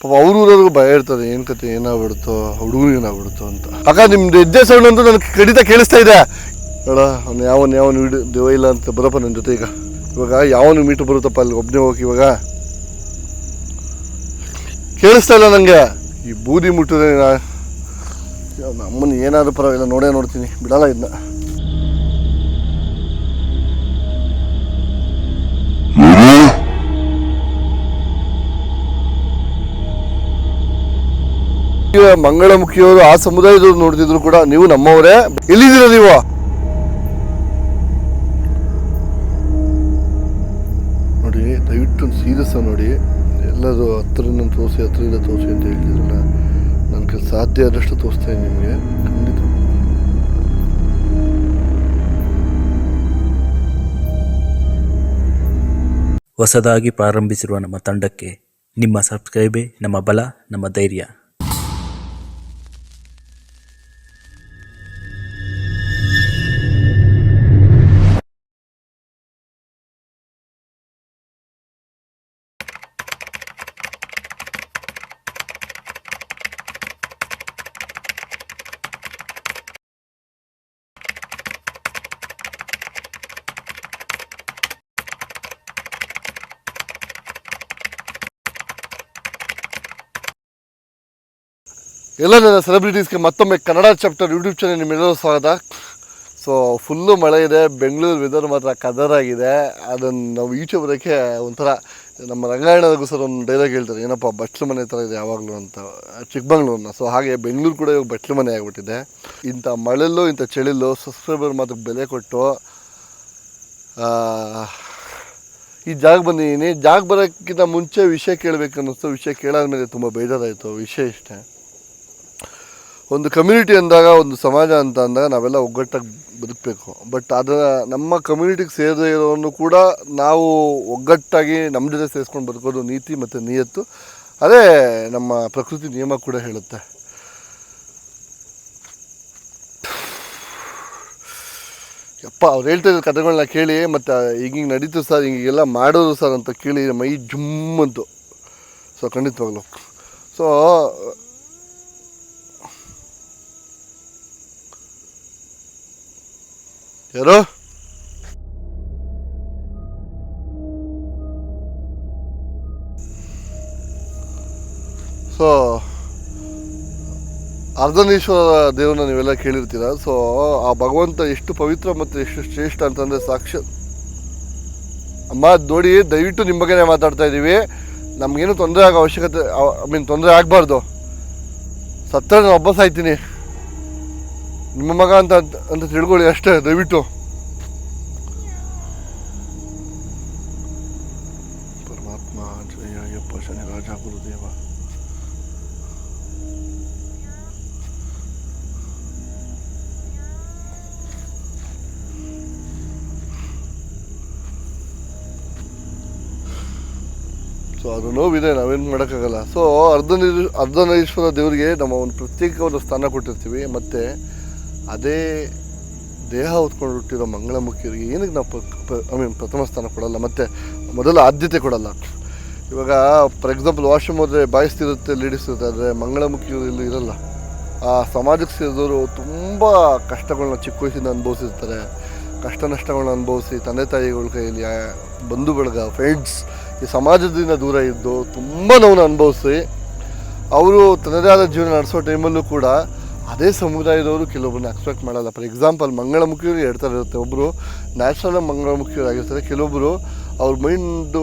ಪಾಪ ಅವ್ರವ್ರಿಗೂ ಭಯ ಇರ್ತದೆ, ಏನು ಕತೆ ಏನಾಗ್ಬಿಡ್ತೋ, ಹುಡುಗರು ಏನಾಗ್ಬಿಡ್ತೋ ಅಂತ. ಅಕ್ಕ ನಿಮ್ದು ಹೆಜ್ಜೆ ಸೌಂಡ್ ಅಂತೂ ನನಗೆ ಖಂಡಿತ ಕೇಳಿಸ್ತಾ ಇದೆ. ನೋಡ ಅವ್ನು ಯಾವನು ದೇವ ಇಲ್ಲ ಅಂತ ಬರಪ್ಪ ನನ್ನ ಜೊತೆ. ಇವಾಗ ಯಾವನು ಮೀಟು ಬರುತ್ತಪ್ಪ ಅಲ್ಲಿ ಒಬ್ಬನೇ ಹೋಗಿ. ಇವಾಗ ಕೇಳಿಸ್ತಾ ಇಲ್ಲ ನನಗೆ. ಈ ಬೂದಿ ಮುಟ್ಟಿದ್ರೆ ನಮ್ಮನ್ನು ಏನಾದರೂ ಪರವಾಗಿಲ್ಲ, ನೋಡೇ ನೋಡ್ತೀನಿ, ಬಿಡಲ್ಲ ಇದನ್ನ. ಮಂಗಳಮುಖಿಯವರು ಆ ಸಮುದಾಯದವ್ರು ನೋಡ್ತಿದ್ರು ಕೂಡ ನೀವು ನಮ್ಮವರೇ. ಎಲ್ಲಿದ್ದೀರ ನೀವು? ನೋಡಿ ದಯವಿಟ್ಟು ಸೀರಿಯಸ್ ನೋಡಿ, ಎಲ್ಲರೂ ಹತ್ತಿರದಿಂದ ತೋರಿಸಿ ಅಂತ ಹೇಳ್ತಿದ್ರಲ್ಲ, ನನ್ನ ಕೈಲಿ ಸಾಧ್ಯ ಆದಷ್ಟು ತೋರಿಸ್ತಾ ಇದ್ದೀನಿ ನಿಮಗೆ. ಖಂಡಿತ ಹೊಸದಾಗಿ ಪ್ರಾರಂಭಿಸಿರುವ ನಮ್ಮ ತಂಡಕ್ಕೆ ನಿಮ್ಮ ಸಬ್ಸ್ಕ್ರೈಬೇ ನಮ್ಮ ಬಲ, ನಮ್ಮ ಧೈರ್ಯ. ಎಲ್ಲ ನನ್ನ ಸೆಲೆಬ್ರಿಟೀಸ್ಗೆ ಮತ್ತೊಮ್ಮೆ ಕನ್ನಡ ಚಾಪ್ಟರ್ ಯೂಟ್ಯೂಬ್ ಚಾನಲ್ ನಿಮ್ಮೆಲ್ಲರೂ ಸ್ವಾಗತ. ಸೊ ಫುಲ್ಲು ಮಳೆ ಇದೆ, ಬೆಂಗಳೂರು ವೆದರ್ ಮಾತ್ರ ಕದರಾಗಿದೆ. ಅದನ್ನು ನಾವು ಈಚೆ ಬರೋಕ್ಕೆ ಒಂಥರ ನಮ್ಮ ರಂಗಾಯಣ ರಘು ಸರ್ ಒಂದು ಡೈಲಾಗ್ ಹೇಳ್ತಾರೆ, ಏನಪ್ಪ ಬಟ್ಲು ಮನೆ ಥರ ಇದೆ ಯಾವಾಗಲೂ ಅಂತ, ಚಿಕ್ಕಮಂಗ್ಳೂರನ್ನ. ಸೊ ಹಾಗೆ ಬೆಂಗಳೂರು ಕೂಡ ಇವಾಗ ಬಟ್ಲು ಮನೆ ಆಗಿಬಿಟ್ಟಿದೆ. ಇಂಥ ಮಳೆಯಲ್ಲೂ ಇಂಥ ಚಳಿಯಲ್ಲೂ ಸಬ್ಸ್ಕ್ರೈಬರ್ ಮಾತ್ರಕ್ಕೆ ಬೆಲೆ ಕೊಟ್ಟು ಈ ಜಾಗ ಬಂದಿದ್ದೀನಿ. ಜಾಗ ಬರೋಕ್ಕಿಂತ ಮುಂಚೆ ವಿಷಯ ಕೇಳಬೇಕು ಅನ್ನಿಸ್ತು. ವಿಷಯ ಕೇಳಾದ್ಮೇಲೆ ತುಂಬ ಬೇಜಾರಾಯಿತು. ವಿಷಯ ಇಷ್ಟೇ, ಒಂದು ಕಮ್ಯುನಿಟಿ ಅಂದಾಗ, ಒಂದು ಸಮಾಜ ಅಂತ ಅಂದಾಗ ನಾವೆಲ್ಲ ಒಗ್ಗಟ್ಟಾಗಿ ಬದುಕಬೇಕು. ಬಟ್ ಅದರ ನಮ್ಮ ಕಮ್ಯುನಿಟಿಗೆ ಸೇರದೇ ಇರೋನು ಕೂಡ ನಾವು ಒಗ್ಗಟ್ಟಾಗಿ ನಮ್ಮ ಜೊತೆ ಸೇರಿಸ್ಕೊಂಡು ಬದುಕೋದು ನೀತಿ ಮತ್ತು ನಿಯತ್ತು. ಅದೇ ನಮ್ಮ ಪ್ರಕೃತಿ ನಿಯಮ ಕೂಡ ಹೇಳುತ್ತೆ. ಯಪ್ಪ ಅವ್ರು ಹೇಳ್ತಾ ಇದ್ದ ಕಥೆಗಳನ್ನ ಕೇಳಿ, ಮತ್ತು ಹಿಂಗೆ ನಡೀತು ಸರ್, ಹಿಂಗೆಲ್ಲ ಮಾಡೋದು ಸರ್ ಅಂತ ಕೇಳಿ ಮೈ ಜುಮ್ಮಂತು. ಸೊ ಖಂಡಿತವಾಗ್ಲು. ಸೊ ಯಾರು ಸೊ ಅರ್ಧನೇಶ್ವರ ದೇವ್ರನ್ನ ನೀವೆಲ್ಲ ಕೇಳಿರ್ತೀರ. ಸೊ ಆ ಭಗವಂತ ಎಷ್ಟು ಪವಿತ್ರ ಮತ್ತು ಎಷ್ಟು ಶ್ರೇಷ್ಠ ಅಂತಂದರೆ ಸಾಕ್ಷಾತ್ ಅಮ್ಮ ನೋಡಿ, ದಯವಿಟ್ಟು ನಿಮ್ಮ ಬಗ್ಗೆನೇ ಮಾತಾಡ್ತಾ ಇದ್ದೀವಿ. ನಮಗೇನು ತೊಂದರೆ ಆಗೋ ಅವಶ್ಯಕತೆ, ತೊಂದರೆ ಆಗಬಾರ್ದು. ಸತ್ತರೆ ನಾನು ಒಬ್ಬ ಸಾಯ್ತೀನಿ, ನಿಮ್ಮ ಮಗ ಅಂತ ತಿಳ್ಕೊಳ್ಳಿ ಅಷ್ಟೇ ದಯವಿಟ್ಟು. ಪರಮಾತ್ಮ ಜಯ ಅಯ್ಯಪ್ಪ ಶನಿ ರಾಜ ಗುರುದೇವ. ಸೊ ಅದು ನೋವಿದೆ, ನಾವೇನು ಮಾಡೋಕ್ಕಾಗಲ್ಲ. ಸೊ ಅರ್ಧನೇಶ್ವರ ದೇವರಿಗೆ ನಮ್ಮ ಒಂದು ಪ್ರತ್ಯೇಕವಾದ ಸ್ಥಾನ ಕೊಟ್ಟಿರ್ತೀವಿ. ಮತ್ತು ಅದೇ ದೇಹ ಹೊತ್ಕೊಂಡು ಹುಟ್ಟಿರೋ ಮಂಗಳಮುಖಿಯರಿಗೆ ಏನಕ್ಕೆ ನಾವು ಪ್ರಥಮ ಸ್ಥಾನ ಕೊಡಲ್ಲ, ಮತ್ತು ಮೊದಲ ಆದ್ಯತೆ ಕೊಡಲ್ಲ. ಇವಾಗ ಫಾರ್ ಎಕ್ಸಾಂಪಲ್ ವಾಶ್ರೂಮ್ ಹೋದರೆ ಬಾಯ್ಸ್ ಇರುತ್ತೆ, ಲೇಡೀಸ್ ಇರುತ್ತೆ, ಆದರೆ ಮಂಗಳಮುಖಿಯವರು ಇಲ್ಲಿ ಇರಲ್ಲ. ಆ ಸಮಾಜಕ್ಕೆ ಸೇರಿದವರು ತುಂಬ ಕಷ್ಟಗಳನ್ನ ಚಿಕ್ಕ ವಯಸ್ಸಿಂದ ಅನುಭವಿಸಿರ್ತಾರೆ. ಕಷ್ಟ ನಷ್ಟಗಳನ್ನ ಅನುಭವಿಸಿ ತಂದೆ ತಾಯಿಗಳ ಕೈಯಲ್ಲಿ, ಬಂಧು ಬಳಗ, ಫ್ರೆಂಡ್ಸ್, ಈ ಸಮಾಜದಿಂದ ದೂರ ಇದ್ದು ತುಂಬ ನೋವನ್ನು ಅನುಭವಿಸಿ ಅವರು ತನ್ನದೇ ಆದ ಜೀವನ ನಡೆಸೋ ಟೈಮಲ್ಲೂ ಕೂಡ ಅದೇ ಸಮುದಾಯದವರು ಕೆಲವೊಬ್ಬರನ್ನ ಎಕ್ಸ್ಪೆಕ್ಟ್ ಮಾಡಲ್ಲ. ಫಾರ್ ಎಕ್ಸಾಂಪಲ್ ಮಂಗಳಮುಖಿಯವರು ಹೇಳ್ತಾರೆ ಇರುತ್ತೆ, ಒಬ್ಬರು ನ್ಯಾಚುರಲ್ ಮಂಗಳಮುಖಿಯವರು ಆಗಿರ್ತಾರೆ, ಕೆಲವೊಬ್ಬರು ಅವ್ರ ಮೈಂಡು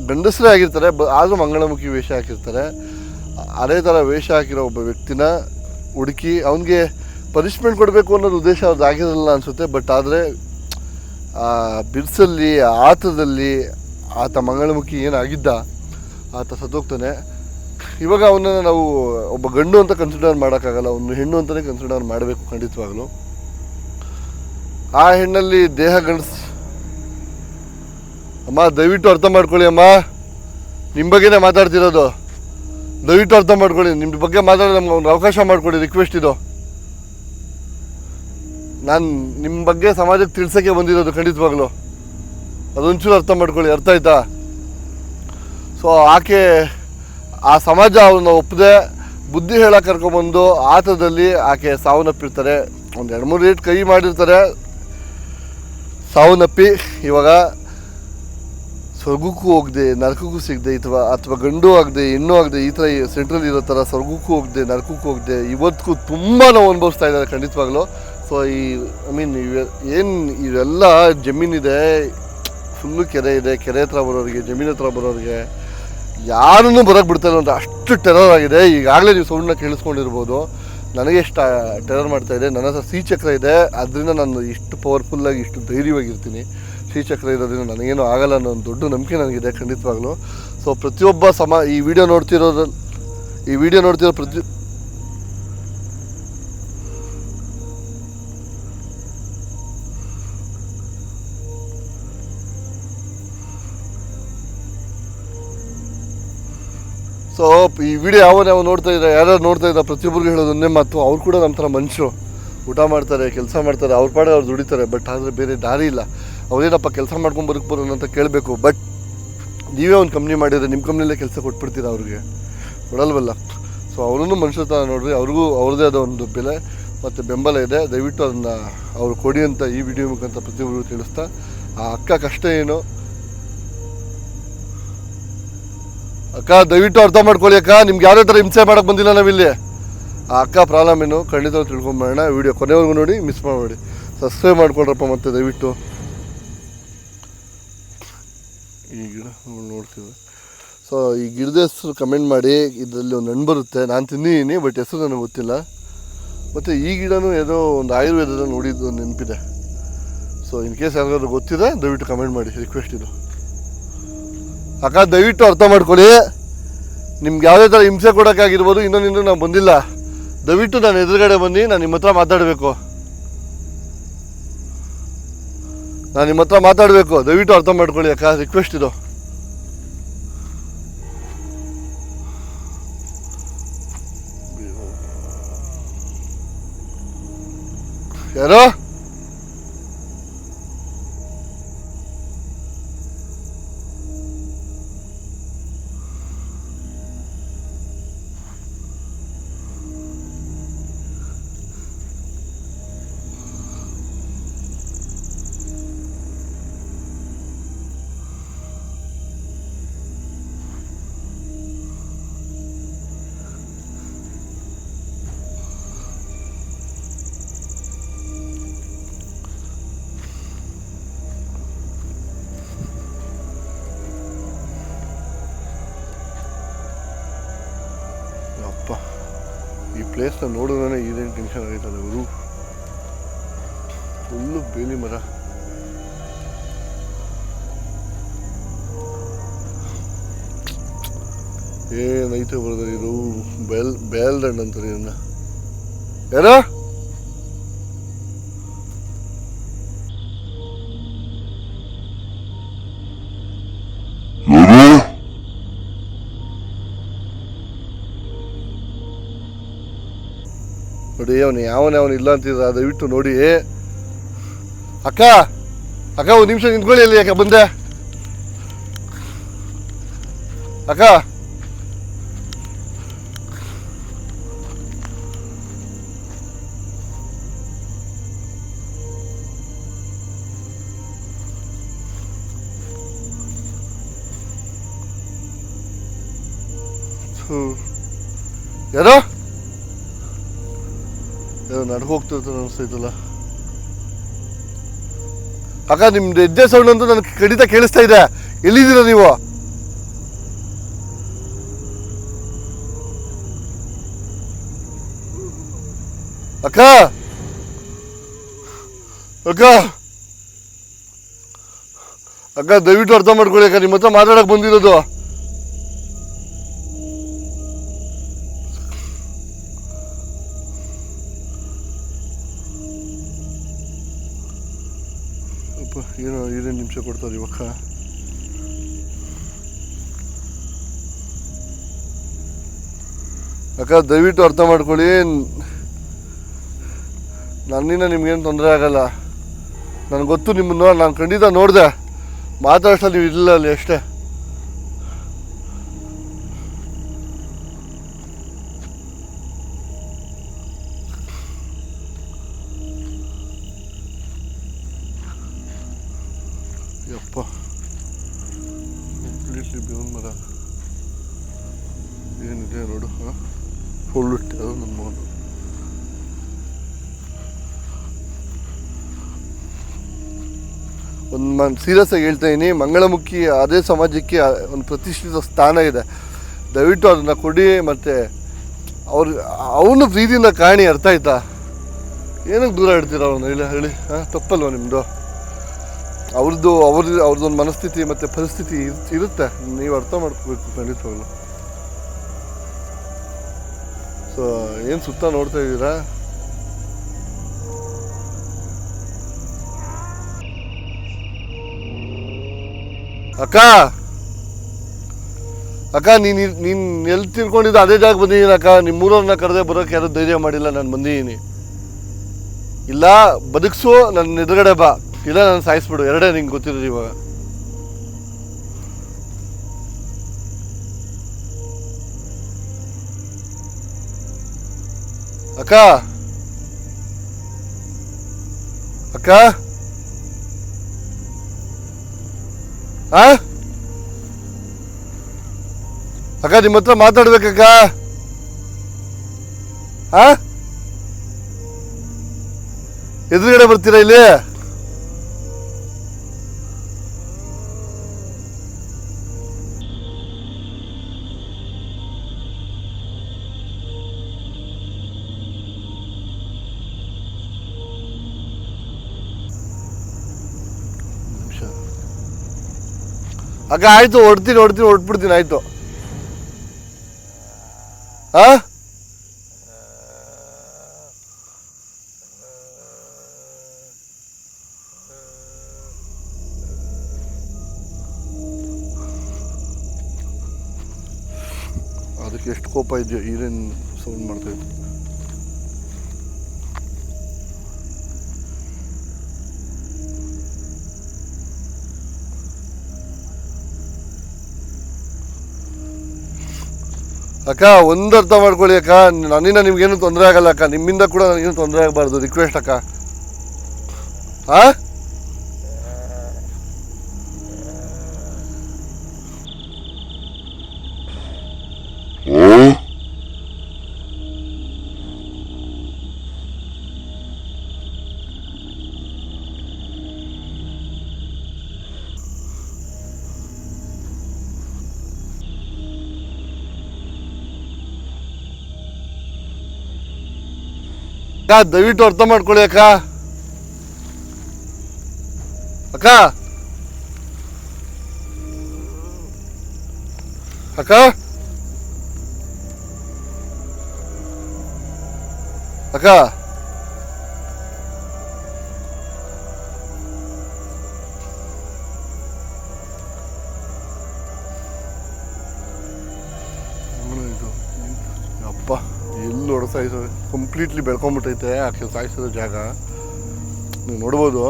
ಗಂಡಸರೇ ಆಗಿರ್ತಾರೆ, ಆದರೂ ಮಂಗಳಮುಖಿ ವೇಷ ಹಾಕಿರ್ತಾರೆ. ಅದೇ ಥರ ವೇಷ ಹಾಕಿರೋ ಒಬ್ಬ ವ್ಯಕ್ತಿನ ಹುಡುಕಿ ಅವನಿಗೆ ಪನಿಷ್ಮೆಂಟ್ ಕೊಡಬೇಕು ಅನ್ನೋದು ಉದ್ದೇಶ ಅವ್ರದ್ದು ಆಗಿರಲ್ಲ ಅನಿಸುತ್ತೆ. ಬಟ್ ಆದರೆ ಆ ಬಿರ್ಸಲ್ಲಿ, ಆತದಲ್ಲಿ ಆತ ಮಂಗಳಮುಖಿ ಏನಾಗಿದ್ದ ಆತ ಸತ್ತೋಗ್ತಾನೆ. ಇವಾಗ ಅವನನ್ನು ನಾವು ಒಬ್ಬ ಗಂಡು ಅಂತ ಕನ್ಸಿಡರ್ ಮಾಡೋಕ್ಕಾಗಲ್ಲ, ಅವನು ಹೆಣ್ಣು ಅಂತಲೇ ಕನ್ಸಿಡರ್ ಮಾಡಬೇಕು ಖಂಡಿತವಾಗ್ಲೂ. ಆ ಹೆಣ್ಣಲ್ಲಿ ದೇಹ ಗಂಡಸ್. ಅಮ್ಮ ದಯವಿಟ್ಟು ಅರ್ಥ ಮಾಡ್ಕೊಳ್ಳಿ ಅಮ್ಮ, ನಿಮ್ಮ ಬಗ್ಗೆನೇ ಮಾತಾಡ್ತಿರೋದು, ದಯವಿಟ್ಟು ಅರ್ಥ ಮಾಡ್ಕೊಳ್ಳಿ. ನಿಮ್ಮ ಬಗ್ಗೆ ಮಾತಾಡೋದು ನಮ್ಗೆ ಒಂದು ಅವಕಾಶ ಮಾಡಿಕೊಡಿ, ರಿಕ್ವೆಸ್ಟ್ ಇದು. ನಾನು ನಿಮ್ಮ ಬಗ್ಗೆ ಸಮಾಜಕ್ಕೆ ತಿಳ್ಸೋಕ್ಕೆ ಬಂದಿರೋದು ಖಂಡಿತವಾಗ್ಲೂ, ಅದೊಂಚೂರು ಅರ್ಥ ಮಾಡ್ಕೊಳ್ಳಿ, ಅರ್ಥ ಆಯ್ತಾ? ಸೊ ಆಕೆ ಆ ಸಮಾಜ ಅವ್ರನ್ನ ಒಪ್ಪದೆ ಬುದ್ಧಿ ಹೇಳಕ್ಕೆ ಕರ್ಕೊಂಬಂದು ಆತದಲ್ಲಿ ಆಕೆ ಸಾವನ್ನಪ್ಪಿರ್ತಾರೆ. ಒಂದು 2-3 ರೇಟ್ ಕೈ ಮಾಡಿರ್ತಾರೆ, ಸಾವನ್ನಪ್ಪಿ ಇವಾಗ ಸ್ವರ್ಗಕ್ಕೂ ಹೋಗದೆ ನರಕಕ್ಕೂ ಸಿಗದೆ ಅಥವಾ ಗಂಡು ಆಗದೆ ಹೆಣ್ಣು ಆಗದೆ ಈ ಥರ ಸೆಂಟ್ರಲ್ ಇರೋ ಥರ ಸ್ವರ್ಗಕ್ಕೂ ಹೋಗದೆ ನರಕಕ್ಕೂ ಹೋಗದೆ ಇವತ್ತಿಗೂ ತುಂಬ ನಾವು ಅನುಭವಿಸ್ತಾ ಇದ್ದಾರೆ ಖಂಡಿತವಾಗ್ಲೂ. ಸೊ ಏನು ಇವೆಲ್ಲ ಜಮೀನಿದೆ, ಫುಲ್ಲು ಕೆರೆ ಇದೆ, ಕೆರೆ ಹತ್ರ ಬರೋರಿಗೆ, ಜಮೀನು ಹತ್ರ ಬರೋರಿಗೆ ಯಾರನ್ನೂ ಬರೋಕ್ಕೆ ಬಿಡ್ತಾಯಿಲ್ಲ ಅಂತ ಅಷ್ಟು ಟೆರರ್ ಆಗಿದೆ. ಈಗಾಗಲೇ ನೀವು ಸೌಂಡನ್ನ ಕೇಳಿಸ್ಕೊಂಡಿರ್ಬೋದು. ನನಗೆ ಎಷ್ಟು ಟೆರರ್ ಮಾಡ್ತಾಯಿದೆ. ನನ್ನ ಹತ್ರ ಶ್ರೀಚಕ್ರ ಇದೆ, ಅದರಿಂದ ನಾನು ಇಷ್ಟು ಪವರ್ಫುಲ್ಲಾಗಿ ಇಷ್ಟು ಧೈರ್ಯವಾಗಿರ್ತೀನಿ. ಶ್ರೀಚಕ್ರ ಇರೋದ್ರಿಂದ ನನಗೇನು ಆಗಲ್ಲ ಅನ್ನೋ ಒಂದು ದೊಡ್ಡ ನಂಬಿಕೆ ನನಗಿದೆ ಖಂಡಿತವಾಗ್ಲೂ. ಸೊ ಪ್ರತಿಯೊಬ್ಬ ಈ ವಿಡಿಯೋ ನೋಡ್ತಿರೋ ಪ್ರತಿ ಸೊ ಈ ವಿಡಿಯೋ ಯಾವ ನೋಡ್ತಾ ಇದ್ದಾರೆ, ಯಾರು ನೋಡ್ತಾ ಇದ್ದಾರೆ, ಪ್ರತಿಯೊಬ್ಬರಿಗೂ ಹೇಳೋದನ್ನೇ ಮಾತು. ಅವ್ರು ಕೂಡ ನಮ್ಮ ಥರ ಮನುಷ್ಯರು, ಊಟ ಮಾಡ್ತಾರೆ, ಕೆಲಸ ಮಾಡ್ತಾರೆ, ಅವ್ರ ಪಾಡಿಗೆ ಅವ್ರು ದುಡಿತಾರೆ. ಬಟ್ ಆದರೆ ಬೇರೆ ದಾರಿ ಇಲ್ಲ. ಅವ್ರೇನಪ್ಪ ಕೆಲಸ ಮಾಡ್ಕೊಂಡು ಬದುಕ್ಬೋದು ಅಂತ ಕೇಳಬೇಕು. ಬಟ್ ನೀವೇ ಒಂದು ಕಂಪ್ನಿ ಮಾಡಿದರೆ ನಿಮ್ಮ ಕಂಪ್ನಿಯಲ್ಲೇ ಕೆಲಸ ಕೊಟ್ಬಿಡ್ತೀರ, ಅವ್ರಿಗೆ ಕೊಡಲ್ವಲ್ಲ. ಸೊ ಅವ್ರೂ ಮನುಷ್ಯರ ಥರ ನೋಡ್ರಿ, ಅವ್ರಿಗೂ ಅವ್ರದ್ದೇ ಆದ ಒಂದು ಬೆಲೆ ಮತ್ತು ಬೆಂಬಲ ಇದೆ. ದಯವಿಟ್ಟು ಅದನ್ನು ಅವ್ರು ಕೊಡಿ ಅಂತ ಈ ವಿಡಿಯೋ ಮುಖಾಂತರ ಪ್ರತಿಯೊಬ್ಬರು ತಿಳಿಸ್ತಾ, ಆ ಅಕ್ಕ ಕಷ್ಟ ಏನು ಅಕ್ಕ ದಯವಿಟ್ಟು ಅರ್ಥ ಮಾಡ್ಕೊಳ್ಳಿ ಅಕ್ಕ. ನಿಮ್ಗೆ ಯಾವುದೇ ಥರ ಹಿಂಸೆ ಮಾಡೋಕ್ಕೆ ಬಂದಿಲ್ಲ ನಾವಿಲ್ಲಿ. ಆ ಅಕ್ಕ ಪ್ರಾಬ್ಲಮ್ ಏನು ಖಂಡಿತ ತಿಳ್ಕೊಂಬೋಣ. ವಿಡಿಯೋ ಕೊನೆವರೆಗೂ ನೋಡಿ, ಮಿಸ್ ಮಾಡಬೇಡಿ. ಸಬ್ಸ್ಕ್ರೈಬ್ ಮಾಡ್ಕೊಳ್ರಪ್ಪ ಮತ್ತೆ ದಯವಿಟ್ಟು. ಈ ಗಿಡ ನೋಡ್ತೀವಿ. ಸೊ ಈ ಗಿಡದ ಹೆಸರು ಕಮೆಂಟ್ ಮಾಡಿ. ಇದರಲ್ಲಿ ಒಂದು ಹಣ್ಣು ಬರುತ್ತೆ, ನಾನು ತಿಂದಿದ್ದೀನಿ, ಬಟ್ ಹೆಸರು ನನಗೆ ಗೊತ್ತಿಲ್ಲ. ಮತ್ತು ಈ ಗಿಡನೂ ಏನೋ ಒಂದು ಆಯುರ್ವೇದದ ನೋಡಿದ್ದು ಒಂದು ನೆನಪಿದೆ. ಸೊ ಇನ್ ಕೇಸ್ ಯಾರಿಗಾದ್ರು ಗೊತ್ತಿದೆ ದಯವಿಟ್ಟು ಕಮೆಂಟ್ ಮಾಡಿ, ರಿಕ್ವೆಸ್ಟ್ ಇದು. ಅಕ್ಕ ದಯವಿಟ್ಟು ಅರ್ಥ ಮಾಡ್ಕೊಳ್ಳಿ. ನಿಮ್ಗೆ ಯಾವುದೇ ಥರ ಹಿಂಸೆ ಕೊಡೋಕ್ಕಾಗಿರ್ಬೋದು, ಇನ್ನೊಂದು ನಾವು ಬಂದಿಲ್ಲ. ದಯವಿಟ್ಟು ನಾನು ಎದುರುಗಡೆ ಬನ್ನಿ, ನಾನು ನಿಮ್ಮ ಹತ್ರ ಮಾತಾಡಬೇಕು. ದಯವಿಟ್ಟು ಅರ್ಥ ಮಾಡ್ಕೊಳ್ಳಿ ಅಕ್ಕ, ರಿಕ್ವೆಸ್ಟ್ ಇದು. ಯಾರೋ ಅಪ್ಪ, ಈ ಪ್ಲೇಸ್ನ ನೋಡಿದ್ರೆ ಇದೇನು ಟೆನ್ಷನ್ ಆಗೈತಲ್ಲ. ಅವರು ಫುಲ್ಲು ಬೇಲಿ ಮರ. ಏನೈತೆ ಬರೋದ್ರೆ ಇದು ಬೇಲ್ದಂಡ್ ಅಂತಾರೆ ಇದನ್ನ. ಯಾರೋ ನೋಡಿ, ಅವನು ಇಲ್ಲ ಅಂತಿದ್ರ. ದಯವಿಟ್ಟು ನೋಡಿ ಅಕ್ಕ. ಒಂದು ನಿಮಿಷ ನಿಂತ್ಕೊಳ್ಳಿ ಅಲ್ಲಿ. ಯಾಕೆ ಬಂದೆ ಅಕ್ಕ? ಯಾರೋ ನಡ್ಕ ಹೋಗ್ತಿರ್ತಾರೆ ಅನಿಸ್ತೈತಲ್ಲ ಅಕ್ಕ. ನಿಮ್ದು ಹೆಜ್ಜೆ ಸೌಂಡ್ ಅಂತೂ ನನಗೆ ಖಂಡಿತ ಕೇಳಿಸ್ತಾ ಇದೆ. ಎಲ್ಲಿದ್ದೀರ ನೀವು ಅಕ್ಕ? ದಯವಿಟ್ಟು ಅರ್ಥ ಮಾಡ್ಕೊಳ್ಳಿ ಅಕ್ಕ, ನಿಮ್ಮ ಹತ್ರ ಮಾತಾಡಕ್ ಬಂದಿರೋದು. ಏನೋ 5 ನಿಮಿಷ ಕೊಡ್ತಾರೆ ಇವಾಗ. ಅಕ್ಕ ದಯವಿಟ್ಟು ಅರ್ಥ ಮಾಡ್ಕೊಳ್ಳಿ. ನನ್ನಿಂದ ನಿಮ್ಗೇನು ತೊಂದರೆ ಆಗಲ್ಲ. ನನಗೆ ಗೊತ್ತು ನಿಮ್ಮನ್ನು, ನಾನು ಖಂಡಿತ ನೋಡಿದೆ. ಮಾತಾಡ್ಸಲ್ಲ ನೀವು ಇಲ್ಲ ಅಲ್ಲಿ ಅಷ್ಟೇ. ಇದೇ ನೋಡು ಫುಲ್ ಇಟ್ಟಿರೋದು ನನ್ನ ಮಗನು. ನಾನು ಸೀರಿಯಸ್ ಆಗಿ ಹೇಳ್ತಾ ಇದ್ದೀನಿ, ಮಂಗಳಮುಖಿ ಅದೇ ಸಮಾಜಕ್ಕೆ ಒಂದು ಪ್ರತಿಷ್ಠಿತ ಸ್ಥಾನ ಇದೆ. ದಯವಿಟ್ಟು ಅದನ್ನು ಕೊಡಿ. ಮತ್ತು ಅವನು ಪ್ರೀತಿಯಿಂದ ಕಾಣಿ. ಅರ್ಥ ಆಯ್ತಾ? ಏನಕ್ಕೆ ದೂರ ಇಡ್ತೀರ ಅವನು? ಹೇಳಿ ತಪ್ಪಲ್ವ ನಿಮ್ಮದು? ಅವ್ರದ್ದೊಂದು ಮನಸ್ಥಿತಿ ಮತ್ತು ಪರಿಸ್ಥಿತಿ ಇರುತ್ತೆ, ನೀವು ಅರ್ಥ ಮಾಡ್ಕೋಬೇಕು ಖಂಡಿತವಾಗ್ಲು. ಸೊ ಏನು ಸುತ್ತ ನೋಡ್ತಾ ಇದ್ದೀರಾ? ಅಕ್ಕ ನೀನು ಎಲ್ಲಿ ತಿಳ್ಕೊಂಡಿದ್ದು ಅದೇ ಜಾಗ ಬಂದಿದ್ದೀನಿ ಅಕ್ಕ. ನಿಮ್ಮೂರವ್ರನ್ನ ಕರೆದೇ ಬರೋಕೆ ಯಾರು ಧೈರ್ಯ ಮಾಡಿಲ್ಲ, ನಾನು ಬಂದಿದ್ದೀನಿ. ಇಲ್ಲ ಬದುಕ್ಸು, ನನ್ನ ಎದುರುಗಡೆ ಬಾ, ಇಲ್ಲ ನಾನು ಸಾಯಿಸ್ಬಿಡು. ಎರಡೇ ನಿಂಗೆ ಗೊತ್ತಿರೋದು ಇವಾಗ. ಅಕ್ಕ ಅಕ್ಕ ಅಕ್ಕ ನಿಮ್ಮ ಹತ್ರ ಮಾತಾಡ್ಬೇಕಕ್ಕ. ಎದುರುಗಡೆ ಬರ್ತೀರಾ ಇಲ್ಲಿ? ಅಕ್ಕ ಆಯ್ತು, ಹೊಡ್ಬಿಡ್ತೀನಿ. ಆಯ್ತು ಅದಕ್ಕೆ ಎಷ್ಟು ಕೋಪ ಇದೆಯೋ, ಈರೇನ್ ಸೌಂಡ್ ಮಾಡ್ತಾ ಇತ್ತು. ಅಕ್ಕ ಒಂದು ಅರ್ಥ ಮಾಡ್ಕೊಳ್ಳಿ ಅಕ್ಕ, ನನ್ನಿಂದ ನಿಮ್ಗೇನು ತೊಂದರೆ ಆಗಲ್ಲ ಅಕ್ಕ. ನಿಮ್ಮಿಂದ ಕೂಡ ನನಗೇನು ತೊಂದರೆ ಆಗಬಾರ್ದು. ರಿಕ್ವೆಸ್ಟ್ ಅಕ್ಕ. ದಯವಿಟ್ಟು ಅರ್ಥ ಮಾಡ್ಕೊಳ್ಳಿ ಅಕ್ಕ. ಅಕ್ಕ ಅಕ್ಕ ಅಕ್ಕ ಅಪ್ಪ ಎಲ್ಲಿ ಹೊಡೆಸಾಯಿಸೋದು, ಕಂಪ್ಲೀಟ್ಲಿ ಬೆಳ್ಕೊಂಬಿಟ್ಟೈತೆ ಆಕೆ ಸಾಯಿಸೋದು ಜಾಗ. ನೀವು ನೋಡ್ಬೋದು.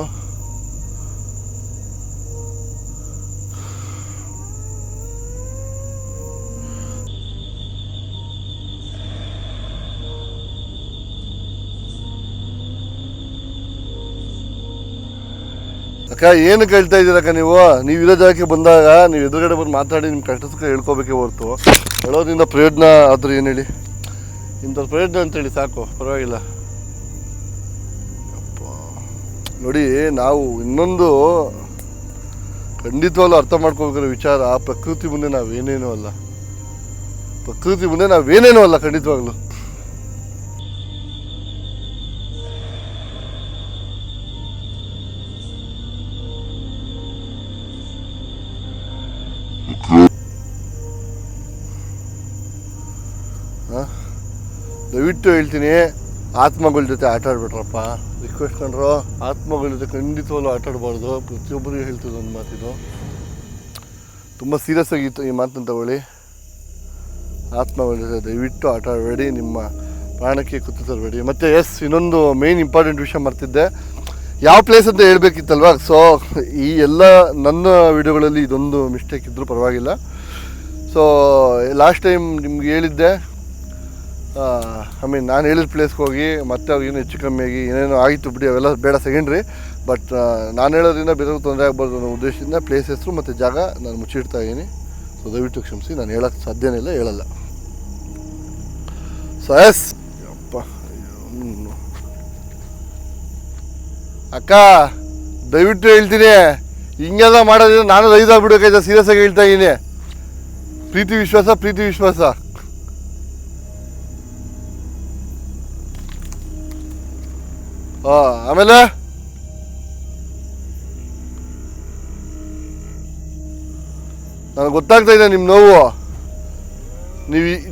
ಅಕ್ಕ ಏನು ಕೇಳ್ತಾ ಇದ್ದೀರಕ್ಕ ನೀವು ಇರೋ ಜಾಗಕ್ಕೆ ಬಂದಾಗ ನೀವು ಎದುರುಗಡೆ ಬಂದು ಮಾತಾಡಿ ನಿಮ್ಮ ಕಷ್ಟ ಸುಖ ಹೇಳ್ಕೋಬೇಕೇ ಹೊರ್ತು ಹೇಳೋದ್ರಿಂದ ಪ್ರಯೋಜನ ಆದರೂ ಏನು ಹೇಳಿ? ಇಂಥದ್ದು ಪ್ರಯೋಜನ ಅಂತೇಳಿ ಸಾಕು, ಪರವಾಗಿಲ್ಲ. ಅಪ್ಪ ನೋಡಿ, ನಾವು ಇನ್ನೊಂದು ಖಂಡಿತವಾಗ್ಲೂ ಅರ್ಥ ಮಾಡ್ಕೋಬೇಕಾದ್ರೆ ವಿಚಾರ, ಪ್ರಕೃತಿ ಮುಂದೆ ನಾವೇನೇನೂ ಅಲ್ಲ. ಖಂಡಿತವಾಗ್ಲೂ. ದಯವಿಟ್ಟು ಹೇಳ್ತೀನಿ, ಆತ್ಮಗಳ ಜೊತೆ ಆಟ ಆಡ್ಬಿಟ್ರಪ್ಪ. ರಿಕ್ವೆಸ್ಟ್ ಕಂಡ್ರು, ಆತ್ಮಗಳ ಜೊತೆ ಖಂಡಿತವಾಗ್ಲೂ ಆಟ ಆಡಬಾರ್ದು. ಪ್ರತಿಯೊಬ್ಬರಿಗೂ ಹೇಳ್ತಿದ್ದು ಒಂದು ಮಾತಿದು. ತುಂಬ ಸೀರಿಯಸ್ ಆಗಿತ್ತು ಈ ಮಾತನ್ನು ತಗೊಳ್ಳಿ. ಆತ್ಮಗಳ ಜೊತೆ ದಯವಿಟ್ಟು ಆಟ ಆಡಬೇಡಿ, ನಿಮ್ಮ ಪ್ರಾಣಕ್ಕೆ ಕುತ್ತು ತರಬೇಡಿ. ಮತ್ತು ಇನ್ನೊಂದು ಮೇನ್ ಇಂಪಾರ್ಟೆಂಟ್ ವಿಷಯ ಮರ್ತಿದ್ದೆ, ಯಾವ ಪ್ಲೇಸ್ ಅಂತ ಹೇಳ್ಬೇಕಿತ್ತಲ್ವ. ಸೊ ಈ ಎಲ್ಲ ನನ್ನ ವಿಡಿಯೋಗಳಲ್ಲಿ ಇದೊಂದು ಮಿಸ್ಟೇಕ್ ಇದ್ದರೂ ಪರವಾಗಿಲ್ಲ. ಸೊ ಲಾಸ್ಟ್ ಟೈಮ್ ನಿಮ್ಗೆ ಹೇಳಿದ್ದೆ, ನಾನು ಹೇಳಿದ ಪ್ಲೇಸ್ಗೆ ಹೋಗಿ ಮತ್ತೆ ಅವ್ರಿಗೇನು ಹೆಚ್ಚು ಕಮ್ಮಿಯಾಗಿ ಏನೇನೋ ಆಯಿತು ಬಿಡಿ, ಅವೆಲ್ಲ ಬೇಡ ಸೆಕೆಂಡ್ರಿ. ಬಟ್ ನಾನು ಹೇಳೋದ್ರಿಂದ ಬೇರೆಯವ್ರಿಗೆ ತೊಂದರೆ ಆಗ್ಬಾರ್ದು ಅನ್ನೋ ಉದ್ದೇಶದಿಂದ ಪ್ಲೇಸ್ ಹೆಸರು ಮತ್ತು ಜಾಗ ನಾನು ಮುಚ್ಚಿಡ್ತಾ ಇದ್ದೀನಿ. ಸೊ ದಯವಿಟ್ಟು ಕ್ಷಮಿಸಿ, ನಾನು ಹೇಳೋಕ್ಕೆ ಸಾಧ್ಯನೇ ಇಲ್ಲ, ಹೇಳಲ್ಲ. ಸಯಸ್ ಅಪ್ಪ ಅಕ್ಕ ದಯವಿಟ್ಟು ಹೇಳ್ತೀನಿ, ಹಿಂಗೆಲ್ಲ ಮಾಡೋದಿದ್ರೆ ನಾನು ರೈಸ್ ಆಗ್ಬಿಡ್ಬೇಕಾಯ್ತು. ಸೀರಿಯಸ್ ಆಗಿ ಹೇಳ್ತಾ ಇದ್ದೀನಿ. ಪ್ರೀತಿ ವಿಶ್ವಾಸ. ಆಮೇಲೆ ನನಗೆ ಗೊತ್ತಾಗ್ತಾ ಇದೆ ನಿಮ್ಮ ನೋವು.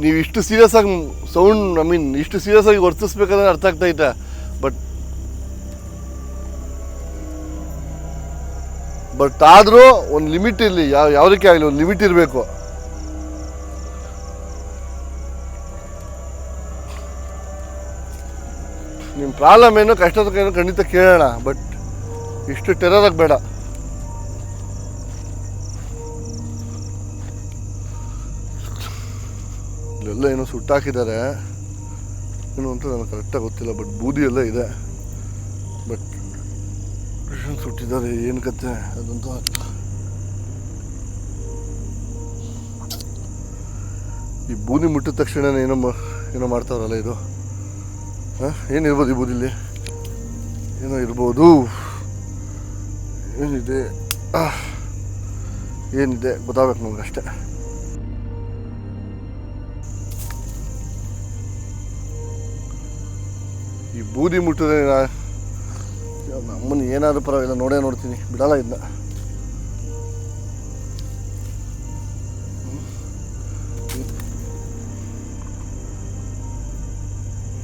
ನೀವು ಇಷ್ಟು ಸೀರಿಯಸ್ ಆಗಿ ಇಷ್ಟು ಸೀರಿಯಸ್ ಆಗಿ ವರ್ತಿಸ್ಬೇಕಾದ್ರೆ ಅರ್ಥ ಆಗ್ತೈತೆ. ಬಟ್ ಆದರೂ ಒಂದು ಲಿಮಿಟ್ ಇರಲಿ. ಯಾವುದಕ್ಕೆ ಆಗಲಿ ಒಂದು ಲಿಮಿಟ್ ಇರಬೇಕು. ನಿಮ್ಮ ಪ್ರಾಬ್ಲಮ್ ಏನು, ಕಷ್ಟದಕ್ಕೇನು ಖಂಡಿತ ಕೇಳೋಣ. ಬಟ್ ಇಷ್ಟು ಟೆರರ್ ಆಗಬೇಡ. ಇಲ್ಲೆಲ್ಲ ಏನೋ ಸುಟ್ಟಾಕಿದ್ದಾರೆ, ಏನು ಅಂತ ನನಗೆ ಕರೆಕ್ಟಾಗಿ ಗೊತ್ತಿಲ್ಲ. ಬಟ್ ಬೂದಿ ಎಲ್ಲ ಇದೆ. ಬಟ್ ಸುಟ್ಟಿದ್ದಾರೆ, ಏನು ಕತೆ ಅದಂತ. ಈ ಬೂದಿ ಮುಟ್ಟಿದ ತಕ್ಷಣ ಏನೋ ಮಾಡ್ತಾರಲ್ಲ ಇದು. ಏನಿರ್ಬೋದು ಈ ಬೂದಿಲಿ? ಏನೋ ಇರ್ಬೋದು. ಏನಿದೆ ಗೊತ್ತಾಗಬೇಕು ನಮಗಷ್ಟೇ. ಈ ಬೂದಿ ಮುಟ್ಟಿದ್ರೆ ನಮ್ಮನ್ನು ಏನಾದರೂ ಪರವಾಗಿಲ್ಲ, ನೋಡ್ತೀನಿ, ಬಿಡಲ್ಲ ಇದನ್ನ.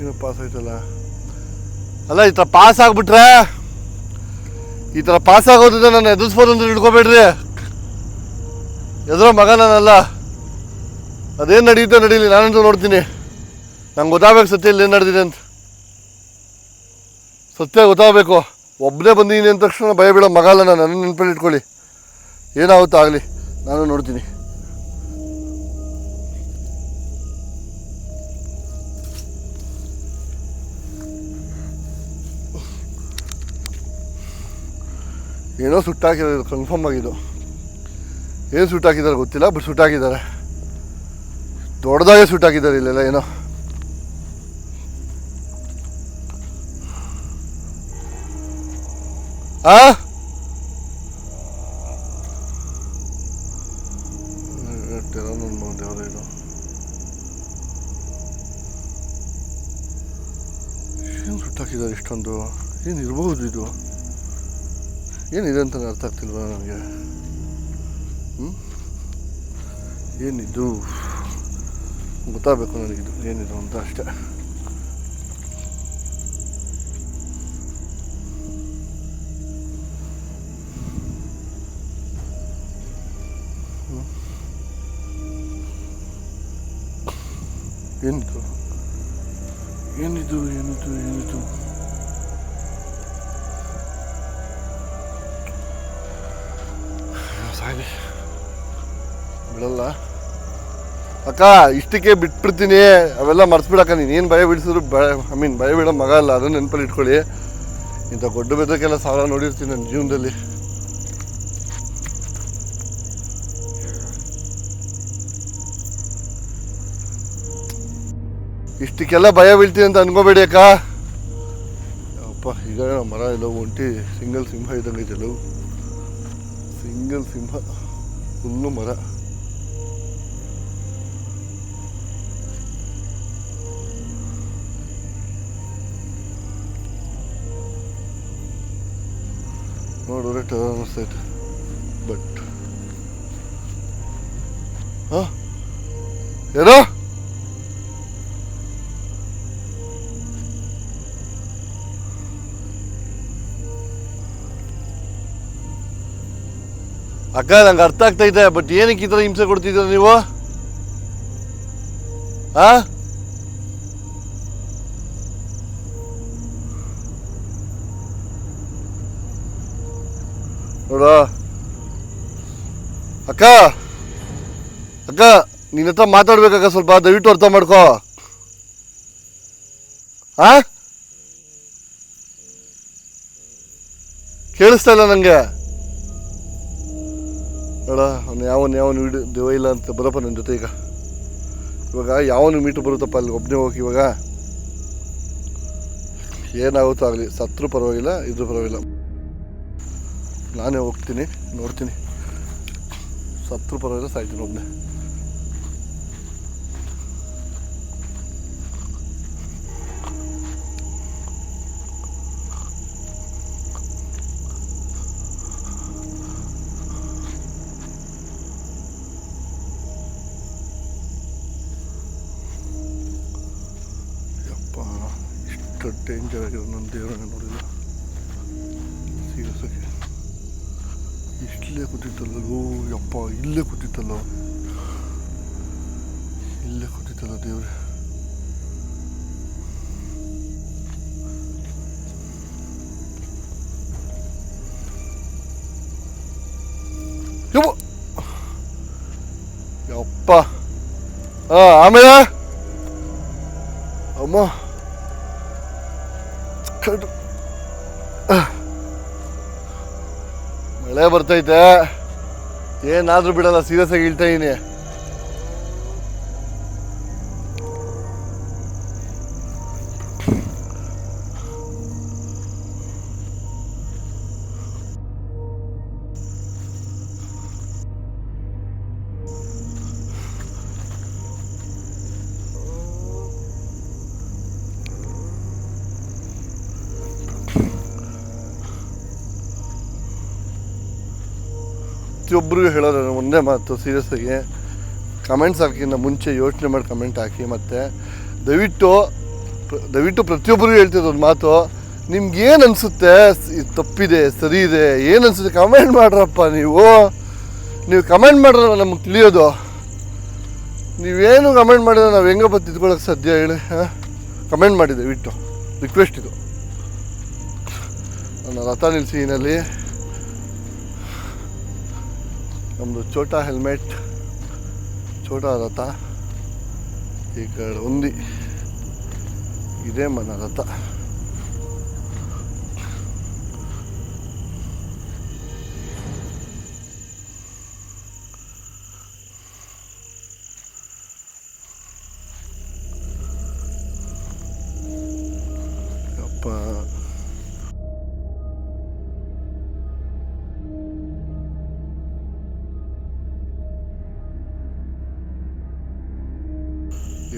ಏನೋ ಪಾಸ್ ಆಯ್ತಲ್ಲ. ಅಲ್ಲ, ಈ ಥರ ಪಾಸ್ ಆಗ್ಬಿಟ್ರೆ, ಈ ಥರ ಪಾಸ್ ಆಗೋದ್ರಿಂದ ನಾನು ಎದುರಿಸ್ಬೋದು ಅಂದ್ರೆ ಹಿಡ್ಕೋಬೇಡ್ರಿ. ಎದುರೋ ಮಗ ನಾನಲ್ಲ. ಅದೇನು ನಡೀತೋ ನಡೀಲಿ, ನಾನಂತೂ ನೋಡ್ತೀನಿ. ನಂಗೆ ಗೊತ್ತಾಗಬೇಕು ಸತ್ಯ ಇಲ್ಲಿ ಏನು ನಡೆದಿದೆ ಅಂತ. ಸತ್ಯ ಗೊತ್ತಾಗಬೇಕು. ಒಬ್ಬನೇ ಬಂದಿದ್ದೀನಿ ಅಂದ ತಕ್ಷಣ ಭಯ ಬೀಳೋ ಮಗ ಅಲ್ಲ ನಾನು. ನನ್ನ ನೆನಪಲ್ಲಿ ಇಟ್ಕೊಳ್ಳಿ. ಏನಾಗುತ್ತೋ ಆಗಲಿ, ನಾನು ನೋಡ್ತೀನಿ. ಏನೋ ಸುಟ್ಟಾಕಿದ್ದಾರೆ, ಕನ್ಫರ್ಮ್ ಆಗಿದ್ದು. ಏನು ಸುಟ್ಟಾಕಿದ್ದಾರೆ ಗೊತ್ತಿಲ್ಲ, ಬಟ್ ಸುಟ್ಟಾಕಿದ್ದಾರೆ. ದೊಡ್ಡದಾಗೆ ಸುಟ್ಟಾಕಿದ್ದಾರೆ ಇಲ್ಲೆಲ್ಲ. ಏನೋ ದೇವರ ಏನು ಸುಟ್ಟಾಕಿದ್ದಾರೆ ಇಷ್ಟೊಂದು? ಏನಿರ್ಬಹುದು ಇದು? ಏನಿದೆ ಅಂತ ಅರ್ಥ ಆಗ್ತಿಲ್ವ ನನಗೆ. ಏನಿದು ಗೊತ್ತಾಗಬೇಕು ನನಗಿದು ಏನಿದು ಅಂತ ಅಷ್ಟೇ. ಏನಿದು ಏನಿದು ಏನಿದು ಏನಿದು? ಸಾಗಿ ಬಿಡಲ್ಲ ಅಕ್ಕ, ಇಷ್ಟಕ್ಕೆ ಬಿಟ್ಬಿಡ್ತೀನಿ. ಅವೆಲ್ಲ ಮರ್ಸ್ಬಿಡಕ್ಕ. ನೀನೇನು ಭಯ ಬಿಡಿಸಿದ್ರು ಭಯ ಬಿಡೋ ಮಗ ಅಲ್ಲ. ಅದನ್ನು ನೆನಪಲ್ಲಿ ಇಟ್ಕೊಳ್ಳಿ. ಇಂಥ ದೊಡ್ಡ ಬೆದಕ್ಕೆಲ್ಲ ಸಾಲ ನೋಡಿರ್ತೀನಿ ನನ್ನ ಜೀವನದಲ್ಲಿ. ಇಷ್ಟಕ್ಕೆಲ್ಲ ಭಯ ಬೀಳ್ತೀನಿ ಅಂತ ಅನ್ಕೋಬೇಡಿ ಅಕ್ಕ. ಅಪ್ಪ, ಈಗ ಮರ ಎಲ್ಲ ಒಂಟಿ ಸಿಂಗಲ್ ಸಿಂಹ ಇದ್ದಂಗೆ ಐತೆಲ್ಲ. ಸಿಂಗಲ್ ಸಿಂಹ ಫುಲ್ಲು ಮರ. ನೋಡಿದ್ರೆ ಟೆರರ್ ಅನ್ನಿಸ್ತೈತೆ. ಬಟ್ ಏನೋ ಅಕ್ಕ, ನಂಗೆ ಅರ್ಥ ಆಗ್ತೈತೆ. ಬಟ್ ಏನಕ್ಕೆ ಈ ಥರ ಹಿಂಸೆ ಕೊಡ್ತಿದ್ದೀರ ನೀವು? ನೋಡ ಅಕ್ಕ, ನಿನ್ನ ಹತ್ರ ಮಾತಾಡ್ಬೇಕಾಗ ಸ್ವಲ್ಪ ದಯವಿಟ್ಟು ಅರ್ಥ ಮಾಡ್ಕೋ. ಕೇಳಿಸ್ತಾ ಇಲ್ಲ ನನಗೆ. ನೋಡ, ಅವನು ಯಾವನು ವಿಡಿಯೋ ದೇವ ಇಲ್ಲ ಅಂತ ಬರಪ್ಪ ನನ್ನ ಜೊತೆ. ಈಗ ಇವಾಗ ಯಾವನು ಮೀಟರ್ ಬರುತ್ತಪ್ಪ ಅಲ್ಲಿ ಒಬ್ಬನೇ ಹೋಗಿ ಇವಾಗ ಏನಾಗುತ್ತೋ ಆಗಲಿ, ಸತ್ರೂ ಪರವಾಗಿಲ್ಲ ಇದ್ರೂ ಪರವಾಗಿಲ್ಲ, ನಾನೇ ಹೋಗ್ತೀನಿ ನೋಡ್ತೀನಿ, ಸತ್ರೂ ಪರವಾಗಿಲ್ಲ ಸಾಯ್ತೀನಿ ಒಬ್ಬನೇ. ಇಷ್ಟು ಡೇಂಜರ್ ಆಗಿರೋ ನನ್ನ ದೇವರನ್ನ ನೋಡಿಲ್ಲ ಸೀರಿಯಸ್ ಆಗಿ. ಇಷ್ಟಲೇ ಕೂತಿತ್ತಲ್ಲೋ ಯಪ್ಪ, ಇಲ್ಲೇ ಕೂತಿತ್ತಲ್ಲೋ, ಇಲ್ಲೇ ಕೂತಿತ್ತಲ್ಲ ದೇವ್ರೆ. ಯಪ್ಪ ಆಮೇಲೆ ಅಮ್ಮ ಮಳೆ ಬರ್ತೈತೆ, ಏನಾದ್ರೂ ಬಿಡಲ್ಲ, ಸೀರಿಯಸ್ ಆಗಿ ಹೇಳ್ತಾ ಇದೀನಿ. ಪ್ರತಿಯೊಬ್ಬರಿಗೂ ಹೇಳೋದು ಒಂದೇ ಮಾತು, ಸೀರಿಯಸ್ ಆಗಿ ಕಮೆಂಟ್ಸ್ ಹಾಕಿನ ಮುಂಚೆ ಯೋಚನೆ ಮಾಡಿ ಕಮೆಂಟ್ ಹಾಕಿ. ಮತ್ತು ದಯವಿಟ್ಟು ಪ್ರತಿಯೊಬ್ಬರಿಗೂ ಹೇಳ್ತಿದ್ದು ಒಂದು ಮಾತು, ನಿಮ್ಗೇನು ಅನಿಸುತ್ತೆ, ತಪ್ಪಿದೆ ಸರಿ ಇದೆ ಏನು ಅನಿಸುತ್ತೆ ಕಮೆಂಟ್ ಮಾಡ್ರಪ್ಪ. ನೀವು ಕಮೆಂಟ್ ಮಾಡ್ರೆ ನಮಗೆ ತಿಳಿಯೋದು. ನೀವೇನು ಕಮೆಂಟ್ ಮಾಡಿದ್ರೆ ನಾವು ಹೆಂಗೆ ಬಂದು ತಿದ್ಕೊಳ್ಳೋಕೆ ಸಾಧ್ಯ ಹೇಳಿ? ಕಮೆಂಟ್ ಮಾಡಿ ದಯವಿಟ್ಟು, ರಿಕ್ವೆಸ್ಟ್ ಇದು. ನನ್ನ ರಥ ನಿಲ್ಸಿನಲ್ಲಿ ನಮ್ಮದು ಛೋಟಾ ಹೆಲ್ಮೆಟ್, ಛೋಟಾ ರಥ, ಈ ಕಡೆ ಉಂದಿ, ಇದೇ ಮನ ರಥ. ಅಪ್ಪ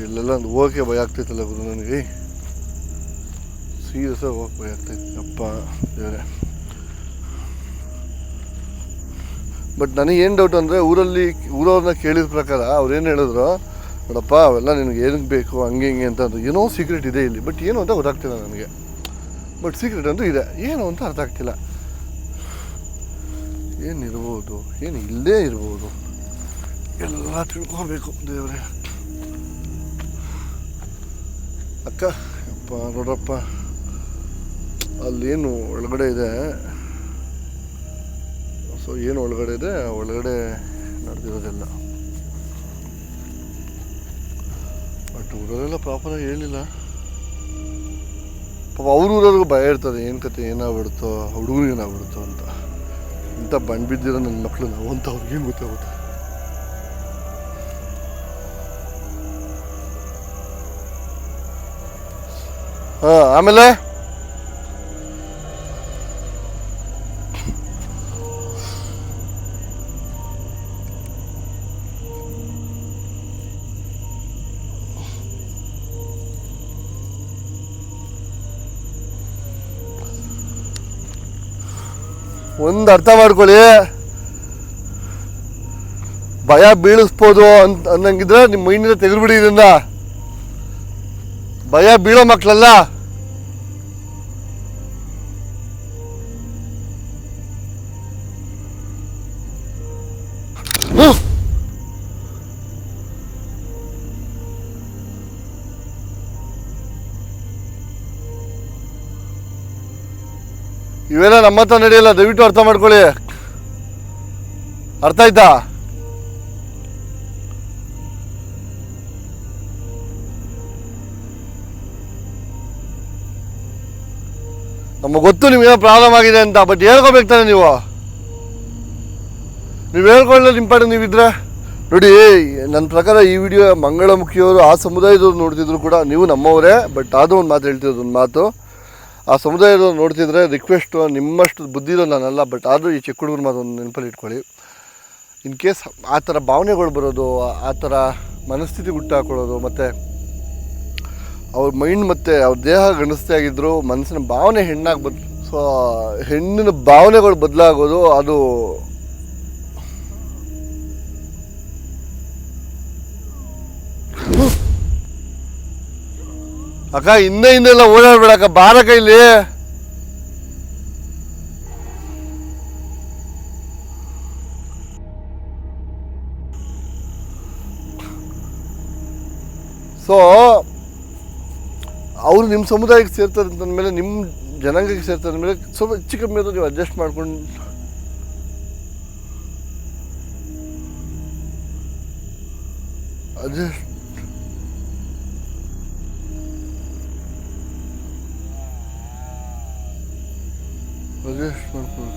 ಇಲ್ಲೆಲ್ಲ ಹೋಗೋಕ್ಕೆ ಭಯ ಆಗ್ತೈತಲ್ಲ ಗುರು ನನಗೆ, ಸೀರಿಯಸ್ ಆಗಿ ಹೋಗಕ್ಕೆ ಭಯ ಆಗ್ತೈತೆ ಅಪ್ಪ ದೇವರೇ. ಬಟ್ ನನಗೇನು ಡೌಟ್ ಅಂದರೆ, ಊರವ್ರನ್ನ ಕೇಳಿದ ಪ್ರಕಾರ ಅವ್ರೇನು ಹೇಳಿದ್ರು, ನೋಡಪ್ಪ ಅವೆಲ್ಲ ನಿನಗೆ ಏನಕ್ಕೆ ಬೇಕು ಹಂಗೆ ಹಿಂಗೆ ಅಂತ ಅಂದರು. ಏನೋ ಸೀಕ್ರೆಟ್ ಇದೆ ಇಲ್ಲಿ, ಬಟ್ ಏನು ಅಂತ ಗೊತ್ತಾಗ್ತಿಲ್ಲ ನನಗೆ. ಬಟ್ ಸೀಕ್ರೆಟ್ ಅಂತೂ ಇದೆ, ಏನು ಅಂತ ಅರ್ಥ ಆಗ್ತಿಲ್ಲ. ಏನಿರ್ಬೋದು, ಏನು ಇಲ್ಲೇ ಇರ್ಬೋದು, ಎಲ್ಲ ತಿಳ್ಕೊಬೇಕು ದೇವರೇ. ಅಕ್ಕ ಅಪ್ಪ ನೋಡ್ರಪ್ಪ, ಅಲ್ಲೇನು ಒಳಗಡೆ ಇದೆ, ಸೊ ಏನು ಒಳಗಡೆ ಇದೆ, ಒಳಗಡೆ ನಡೆದಿರೋದೆಲ್ಲ. ಬಟ್ ಊರಲ್ಲೆಲ್ಲ ಪ್ರಾಪರಾಗಿ ಹೇಳಿಲ್ಲ ಪಾಪ. ಊರವ್ರಿಗೂ ಭಯ ಇರ್ತದೆ, ಏನು ಕತೆ ಏನಾಗ್ಬಿಡುತ್ತೋ, ಹುಡುಗರು ಏನಾಗ್ಬಿಡುತ್ತೋ ಅಂತ. ಇಂಥ ಬಂದು ಬಿದ್ದಿರೋ ನನ್ನ ಮಕ್ಕಳು ನಾವು ಅಂತ ಅವ್ರಿಗೇನು ಗೊತ್ತಾಗುತ್ತೆ. ಆಮೇಲೆ ಒಂದು ಅರ್ಥ ಮಾಡ್ಕೊಳ್ಳಿ, ಭಯ ಬೀಳಿಸ್ಬೋದು ಅನ್ನಂಗಿದ್ರೆ ನಿಮ್ಮ ಮೈನಿಂದ ತೆಗೆದುಬಿಡಿ. ಇದನ್ನ ಭಯ ಬೀಳೋ ಮಕ್ಕಳಲ್ಲ. ಇವೆಲ್ಲ ನಮ್ಮ ಹತ್ರ ನಡೆಯಲ್ಲ, ದಯವಿಟ್ಟು ಅರ್ಥ ಮಾಡ್ಕೊಳ್ಳಿ. ಅರ್ಥ ಆಯ್ತಾ? ನಮಗೆ ಗೊತ್ತು ನಿಮ್ಗೇನೋ ಪ್ರಾಬ್ಲಮ್ ಆಗಿದೆ ಅಂತ, ಬಟ್ ಹೇಳ್ಕೋಬೇಕು ತಾನೆ ನೀವು ಹೇಳ್ಕೊಳ್ಳೋದು ಇಂಪಾರ್ಟೆಂಟ್. ನೀವಿದ್ರೆ ನೋಡಿ, ನನ್ನ ಪ್ರಕಾರ ಈ ವಿಡಿಯೋ ಮಂಗಳಮುಖಿಯವರು ಆ ಸಮುದಾಯದವ್ರು ನೋಡ್ತಿದ್ರು ಕೂಡ ನೀವು ನಮ್ಮವರೇ, ಬಟ್ ಅದು ಒಂದು ಮಾತು ಹೇಳ್ತಿರೋದು, ಒಂದು ಮಾತು ಆ ಸಮುದಾಯದವ್ರು ನೋಡ್ತಿದ್ರೆ ರಿಕ್ವೆಸ್ಟು, ನಿಮ್ಮಷ್ಟು ಬುದ್ಧಿ ಇರೋ ನಾನಲ್ಲ, ಬಟ್ ಆದರೂ ಈ ಚಿಕ್ಕ ಹುಡುಗರು ಮಾತು ಒಂದು ನೆನಪಲ್ಲಿ ಇಟ್ಕೊಳ್ಳಿ. ಇನ್ ಕೇಸ್ ಆ ಥರ ಭಾವನೆಗಳು ಬರೋದು, ಆ ಥರ ಮನಸ್ಥಿತಿ ಹುಟ್ಟಾಕೊಳ್ಳೋದು, ಮತ್ತು ಅವ್ರ ಮೈಂಡ್ ಮತ್ತು ಅವ್ರ ದೇಹ ಗಂಡಸ್ತೆ ಆಗಿದ್ದರು, ಮನಸ್ಸಿನ ಭಾವನೆ ಹೆಣ್ಣಾಗಿ ಸೊ ಹೆಣ್ಣಿನ ಭಾವನೆಗಳು ಬದಲಾಗೋದು ಅದು ಅಕ್ಕ ಹಿಂದೆಲ್ಲ ಓಡಾಡ್ಬೇಡಕ್ಕ, ಬಾರ ಕೈಲಿ. ಸೊ ಅವರು ನಿಮ್ಮ ಸಮುದಾಯಕ್ಕೆ ಸೇರ್ತಾರೆ ಅಂತಂದಮೇಲೆ, ನಿಮ್ಮ ಜನಾಂಗಕ್ಕೆ ಸೇರ್ತಾರೆ ಅಂದಮೇಲೆ ಸ್ವಲ್ಪ ಹೆಚ್ಚು ಕಮ್ಮಿ ಅದು ನೀವು ಅಡ್ಜಸ್ಟ್ ಮಾಡ್ಕೊಂಡು ಅಡ್ಜಸ್ಟ್ ಮಾಡ್ಕೊಂಡು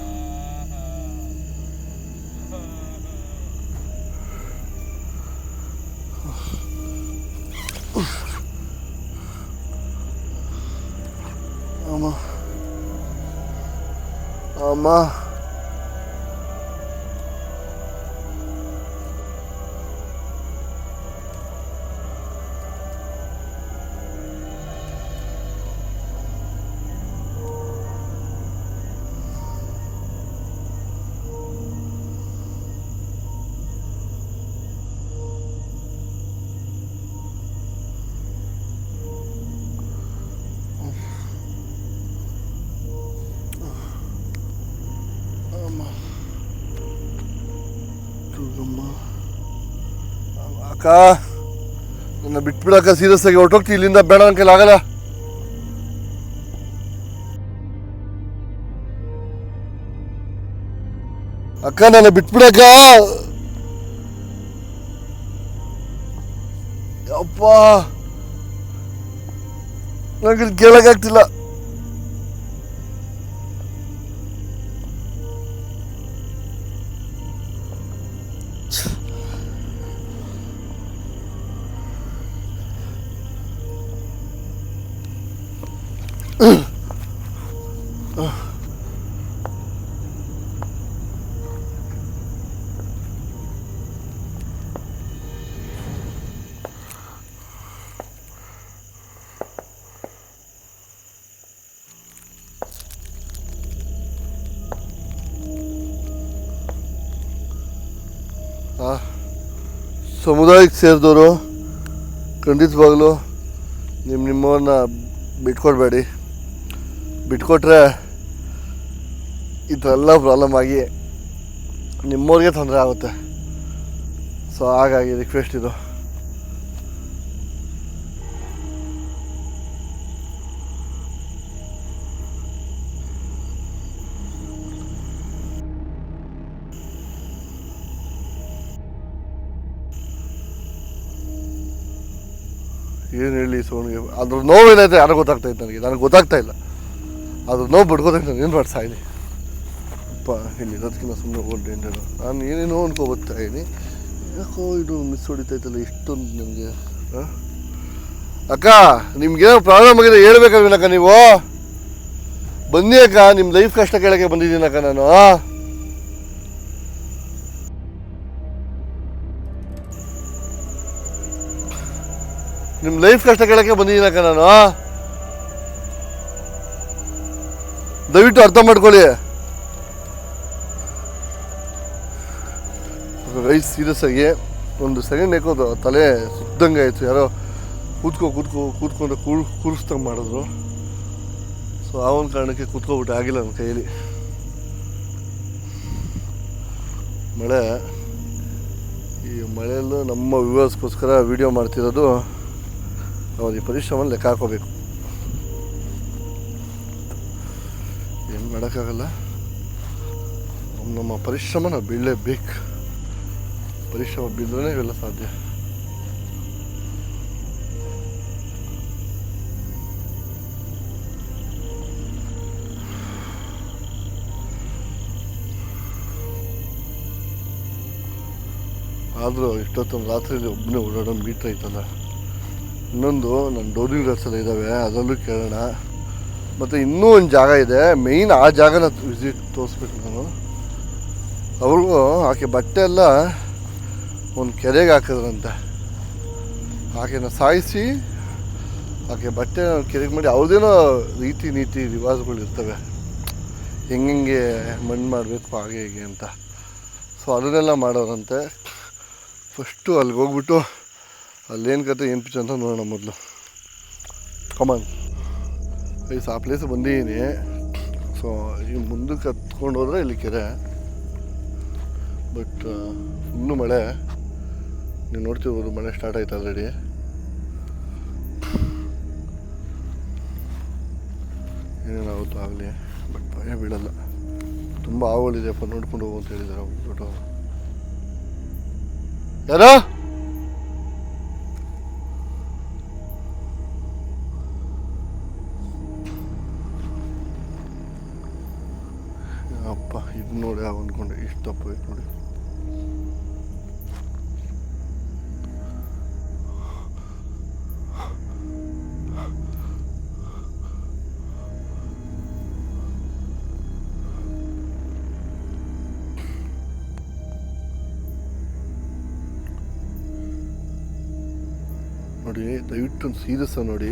ಅಮ್ಮ ಅಮ್ಮ ಅಕ್ಕ ನನ್ನ ಬಿಟ್ಬಿಡಕ್ಕ, ಸೀರಿಯಸ್ ಆಗಿ ಹೊರಟೋಗ್ತಿ ಇಲ್ಲಿಂದ, ಬೇಡ ನನ್ನ ಕೈಲಿ ಆಗಲ್ಲ. ಅಕ್ಕ ನನ್ನ ಬಿಟ್ಬಿಡಕ್ಕ. ಅಪ್ಪ ನನಗೆ ಕೇಳಕ್ಕಾಗ್ತಿಲ್ಲ. ಸಮುದಾಯಕ್ಕೆ ಸೇರಿದವರು ಖಂಡಿತವಾಗ್ಲೂ ನಿಮ್ಮವ್ರನ್ನ ಬಿಟ್ಕೊಡ್ಬೇಡಿ. ಬಿಟ್ಕೊಟ್ರೆ ಈ ಥರ ಎಲ್ಲ ಪ್ರಾಬ್ಲಮ್ ಆಗಿ ನಿಮ್ಮವ್ರಿಗೆ ತೊಂದರೆ ಆಗುತ್ತೆ. ಸೊ ಹಾಗಾಗಿ ರಿಕ್ವೆಸ್ಟ್ ಇದು. ಏನು ಹೇಳಿ ಸೋನಿಗೆ, ಅದ್ರ ನೋವು ಏನೈತೆ ಯಾರೋ ಗೊತ್ತಾಗ್ತಾಯಿತ್ತು ನನಗೆ ಗೊತ್ತಾಗ್ತಾ ಇಲ್ಲ. ಅದ್ರ ನೋವು ಬಿಡ್ಕೋತೈತೆ, ನಾನು ಏನು ಮಾಡ್ತಾ ಇಲ್ಲಿ ಅಪ್ಪ, ಇಲ್ಲಿ ಇರೋದಕ್ಕಿಂತ ಸುಮ್ಮನೆ ಹೋಗ್ಲಿ. ನಾನು ಏನೇನೋ ಅನ್ಕೋಬೋಗ್ತಾ ಇದ್ದೀನಿ, ಯಾಕೋ ಇದು ಮಿಸ್ ಹೊಡಿತೈತಲ್ಲ ಇಷ್ಟೊಂದು ನನಗೆ. ಅಕ್ಕ ನಿಮ್ಗೇನೋ ಪ್ರಾಬ್ಲಮ್ ಆಗಿದೆ ಹೇಳ್ಬೇಕಲ್ವೇನಕ್ಕ, ನೀವು ಬನ್ನಿ ಅಕ್ಕ, ನಿಮ್ಮ ಲೈಫ್ ಕಷ್ಟ ಕೇಳೋಕ್ಕೆ ಬಂದಿದ್ದೀನಕ್ಕ ನಾನು. ನಿಮ್ಮ ಲೈಫ್ ಕಷ್ಟ ಕೇಳೋಕ್ಕೆ ಬಂದಿದ್ದೀನಕ್ಕ ನಾನು. ದಯವಿಟ್ಟು ಅರ್ಥ ಮಾಡ್ಕೊಳ್ಳಿ. ರೈಸ್ ಸೀರಿಯಸ್ ಆಗಿ ಒಂದು ಸೆಕೆಂಡ್ ಯಾಕೋದು ತಲೆ ಸುತ್ತಂಗೆ ಆಯಿತು. ಯಾರೋ ಕೂತ್ಕೊಂಡು ಕೂರಿಸ್ದಂಗೆ ಮಾಡಿದ್ರು. ಸೊ ಆ ಒಂದು ಕಾರಣಕ್ಕೆ ಕೂತ್ಕೊಬಿಟ್ಟು ಆಗಿಲ್ಲ ನನ್ನ ಕೈಯಲ್ಲಿ. ಮಳೆ, ಈ ಮಳೆಯಲ್ಲೂ ನಮ್ಮ ವ್ಯೂವರ್ಸ್ಗೋಸ್ಕರ ವೀಡಿಯೋ ಮಾಡ್ತಿರೋದು. ಅವ್ರಿಗೆ ಪರಿಶ್ರಮ ಲೆಕ್ಕ ಹಾಕೋಬೇಕು, ಏನು ಮಾಡೋಕ್ಕಾಗಲ್ಲ. ನಮ್ಮ ಪರಿಶ್ರಮ ನಾವು ಬೀಳಲೇಬೇಕು. ಪರಿಶ್ರಮ ಬಿದ್ದರೆ ಇವೆಲ್ಲ ಸಾಧ್ಯ. ಆದರೂ ಇಷ್ಟೊತ್ತೊಂದು ರಾತ್ರಿಯಲ್ಲಿ ಒಬ್ಬನೇ ಓಡಾಡೋ ಮೀಟ್ರ್ ಐತಲ್ಲ. ಇನ್ನೊಂದು ನನ್ನ ಡೋರಿಂಗ್ ರಸ್ತೆಲ್ಲ ಇದ್ದಾವೆ, ಅದರಲ್ಲೂ ಕೇಳೋಣ. ಮತ್ತು ಇನ್ನೂ ಒಂದು ಜಾಗ ಇದೆ, ಮೇಯ್ನ್ ಆ ಜಾಗನ ವಿಸಿಟ್ ತೋರಿಸ್ಬೇಕು ನಾನು. ಅವ್ರಿಗೂ ಆಕೆ ಬಟ್ಟೆ ಎಲ್ಲ ಒಂದು ಕೆರೆಗೆ ಹಾಕಿದ್ರಂತೆ. ಆಕೆನ ಸಾಯಿಸಿ ಆಕೆ ಬಟ್ಟೆ ಕೆರೆಗೆ ಮಾಡಿ ಅವ್ರದ್ದೇನೋ ರೀತಿ ನೀತಿ ರಿವಾಜುಗಳು ಇರ್ತವೆ, ಹೆಂಗೆ ಮಣ್ಣು ಮಾಡಬೇಕು ಹಾಗೆ ಹೀಗೆ ಅಂತ. ಸೊ ಅದನ್ನೆಲ್ಲ ಮಾಡೋರಂತೆ. ಫಸ್ಟು ಅಲ್ಲಿಗೆ ಹೋಗ್ಬಿಟ್ಟು ಅಲ್ಲೇನು ಕತೆ ಏನು ಪಿಚ್ ಅಂತ ನೋಡೋಣ ಮೊದಲು. ಕಮಾನ್ ಐಸ್ ಆ ಪ್ಲೇಸ್ ಬಂದಿದ್ದೀನಿ. ಸೊ ಈ ಮುಂದಕ್ಕೆ ಹತ್ಕೊಂಡು ಹೋದರೆ ಇಲ್ಲಿ ಕೆರೆ, ಬಟ್ ಇನ್ನೂ ಮಳೆ. ನೀವು ನೋಡ್ತಿರ್ಬೋದು ಮಳೆ ಸ್ಟಾರ್ಟ್ ಆಯ್ತು ಆಲ್ರೆಡಿ. ಏನೇನಾಗುತ್ತೋ ಆಗಲಿ, ಬಟ್ ಭಯ ಬೀಳಲ್ಲ. ತುಂಬ ಆವುಗಳಿದೆಯಪ್ಪ, ನೋಡ್ಕೊಂಡು ಹೋಗು ಅಂತ ಹೇಳಿದ್ದಾರೆ ಬಿಟ್ಟು. ಯಾರೋ ಅಪ್ಪ ಇದು ನೋಡಿ ಅಂದ್ಕೊಂಡೆ, ಇಷ್ಟು ತಪ್ಪು ಐತೆ ನೋಡಿ. ನೋಡಿ ದಯವಿಟ್ಟು ಒಂದು ಸೀರಿಯಸ್ ನೋಡಿ.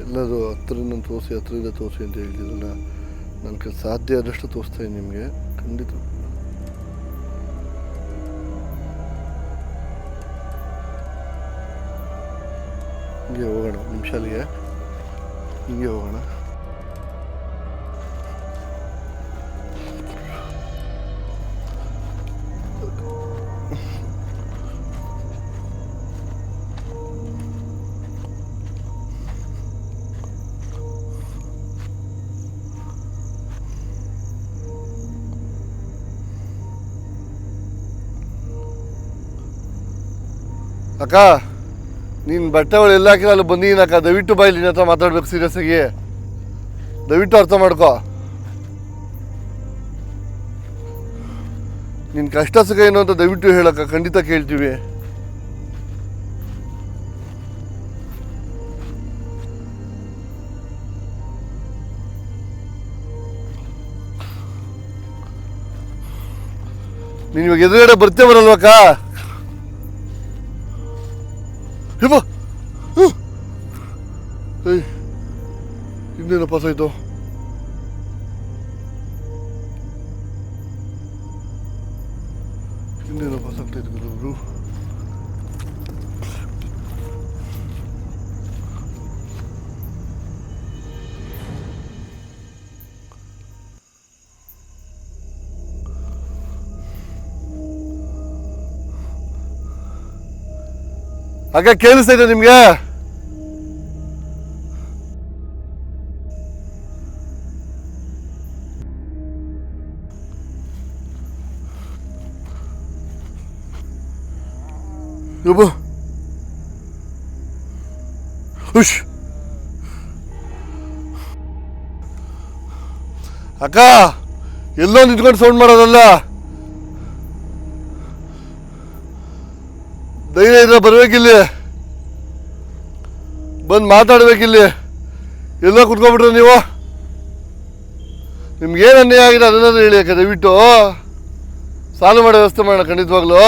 ಎಲ್ಲರೂ ಹತ್ತಿರದಿಂದ ತೋರಿಸಿ ಅಂತ ಹೇಳ್ತಿದ್ರಲ್ಲ, ನನ್ನ ಕೈ ಸಾಧ್ಯ ಆದಷ್ಟು ತೋರಿಸ್ತಾಯಿದ್ದೀನಿ ನಿಮಗೆ ಖಂಡಿತ. ಹಿಂಗೆ ಹೋಗೋಣ ನಿಮಿಷಾಲಿಗೆ, ಹಿಂಗೆ ಹೋಗೋಣ. ಅಕ್ಕ, ನೀನು ಬಟ್ಟೆಗಳು ಎಲ್ಲ ಹಾಕಿಲ್ಲ ಅಲ್ಲಿ ಬಂದಿದ್ದೀನಿ ಅಕ್ಕ. ದಯವಿಟ್ಟು ಬಾಯಿ ನಿನ್ನ ಹತ್ರ ಮಾತಾಡ್ಬೇಕು ಸೀರಿಯಸ್ ಆಗಿ, ದಯವಿಟ್ಟು ಅರ್ಥ ಮಾಡ್ಕೊ. ನಿನ್ನ ಕಷ್ಟ ಸುಖ ಏನು ಅಂತ ದಯವಿಟ್ಟು ಹೇಳಕ್ಕ, ಖಂಡಿತ ಕೇಳ್ತೀವಿ. ನೀನು ಇವಾಗ ಎದುರುಗಡೆ ಬರ್ತೇ ಬರಲ್ವಕ್ಕ? ಇನ್ನೇನು ಪಾಸ್ ಆಯ್ತು? ಇನ್ನೇನು ಪಾಸ್ ಆಗ್ತಾಯಿತ್ತು ಅವರು. ಅಕ್ಕ ಕೇಳಿಸ್ತಾ ಇದೆ ನಿಮ್ಗೆ? ಅಕ್ಕ ಎಲ್ಲೋ ನಿಂತ್ಕೊಂಡು ಸೌಂಡ್ ಮಾಡೋದಲ್ಲ, ಧೈರ್ಯ ಇದ್ರೆ ಬರ್ಬೇಕಿಲ್ಲಿ, ಬಂದು ಮಾತಾಡ್ಬೇಕಿಲ್ಲಿ. ಎಲ್ಲೋ ಕುತ್ಕೊಬಿಟ್ರೆ ನೀವು, ನಿಮ್ಗೇನು ಅನ್ಯಾಯ ಆಗಿದೆ ಅದನ್ನಾದ್ರೂ ಹೇಳಿ ಅಕ್ಕ. ದಯವಿಟ್ಟು ಸಾಲು ಮಾಡೋ ವ್ಯವಸ್ಥೆ ಮಾಡೋಣ ಖಂಡಿತವಾಗ್ಲೂ.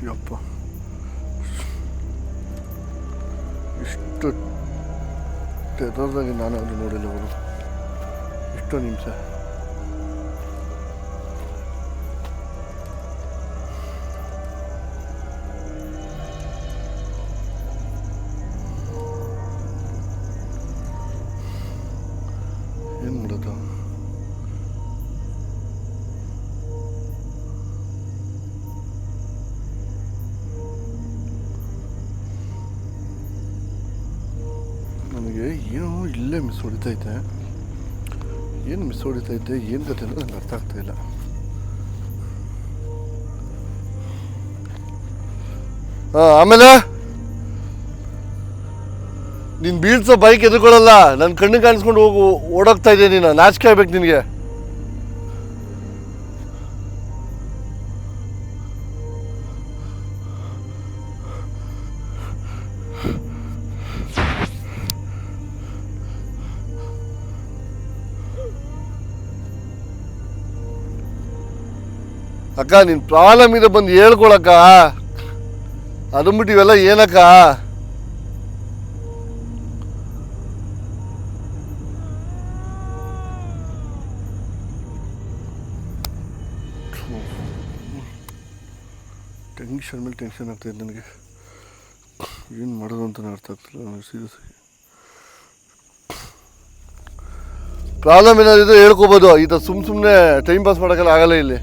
ಯಪ್ಪ, ಇಷ್ಟು ಟೆರರ್ದಾಗಿ ನಾನು ಅದು ನೋಡಿಲ್ಲ ಅವರು. ಇಷ್ಟು ನಿಮಿಷ ಏನು ಮಾಡೋದು? ನನಗೆ ಏನೋ ಇಲ್ಲೇ ಮಿಸ್ ಹೊಡಿತೈತೆ. ಏನು ಮಿಸ್ ಹೊಡಿತೈತೆ, ಏನು ಕತೆ ಅನ್ನೋದು ನನಗೆ ಅರ್ಥ ಆಗ್ತಾಯಿಲ್ಲ. ಹಾಂ, ಆಮೇಲೆ ನೀನು ಬೀಳ್ಸೋ ಬೈಕ್ ಎದುರ್ಕೊಳ್ಳಲ್ಲ, ನನ್ನ ಕಣ್ಣಿಗೆ ಕಾಣಿಸ್ಕೊಂಡು ಹೋಗು ಓಡೋಗ್ತಾ ಇದೆಯಾ ನೀನು? ನಾಚಿಕೆ ಆಗ್ಬೇಕು ನಿನಗೆ. ಅಕ್ಕ, ನಿನ್ನ ಪ್ರಾಬ್ಲಮ್ ಇದೆ ಬಂದು ಹೇಳ್ಕೊಳಕ್ಕ. ಅದನ್ಬಿಟ್ಟು ಇವೆಲ್ಲ ಏನಕ್ಕ? ಟೆನ್ಷನ್ ಮೇಲೆ ಟೆನ್ಷನ್ ಆಗ್ತಾಯಿದೆ ನನಗೆ. ಏನು ಮಾಡೋದು ಅಂತಲೇ ಅರ್ಥ ಆಗ್ತಿಲ್ಲ ನನಗೆ ಸೀರಿಯಸ್ ಆಗಿ. ಪ್ರಾಬ್ಲಮ್ ಏನಾದ್ರು ಹೇಳ್ಕೊಬೋದು, ಈ ಥರ ಸುಮ್ಮನೆ ಟೈಮ್ ಪಾಸ್ ಮಾಡೋಕ್ಕೆಲ್ಲ ಆಗಲ್ಲ ಇಲ್ಲಿ.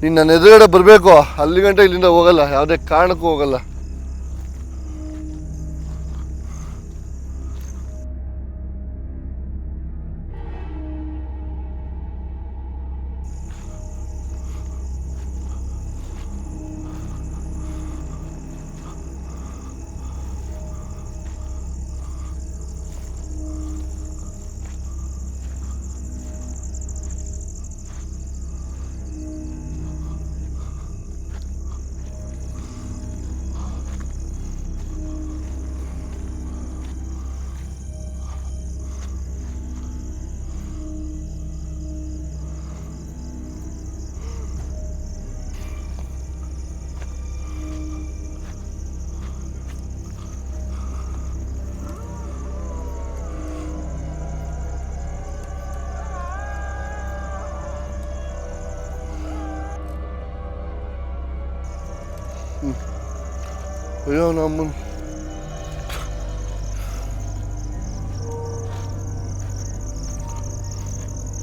ನೀನು ನನ್ನ ಎದುರುಗಡೆ ಬರಬೇಕು, ಅಲ್ಲಿ ಗಂಟೆ ಇಲ್ಲಿಂದ ಹೋಗಲ್ಲ, ಯಾವುದೇ ಕಾರಣಕ್ಕೂ ಹೋಗಲ್ಲ. ಅಯ್ಯೋ ನಮ್ಮನ್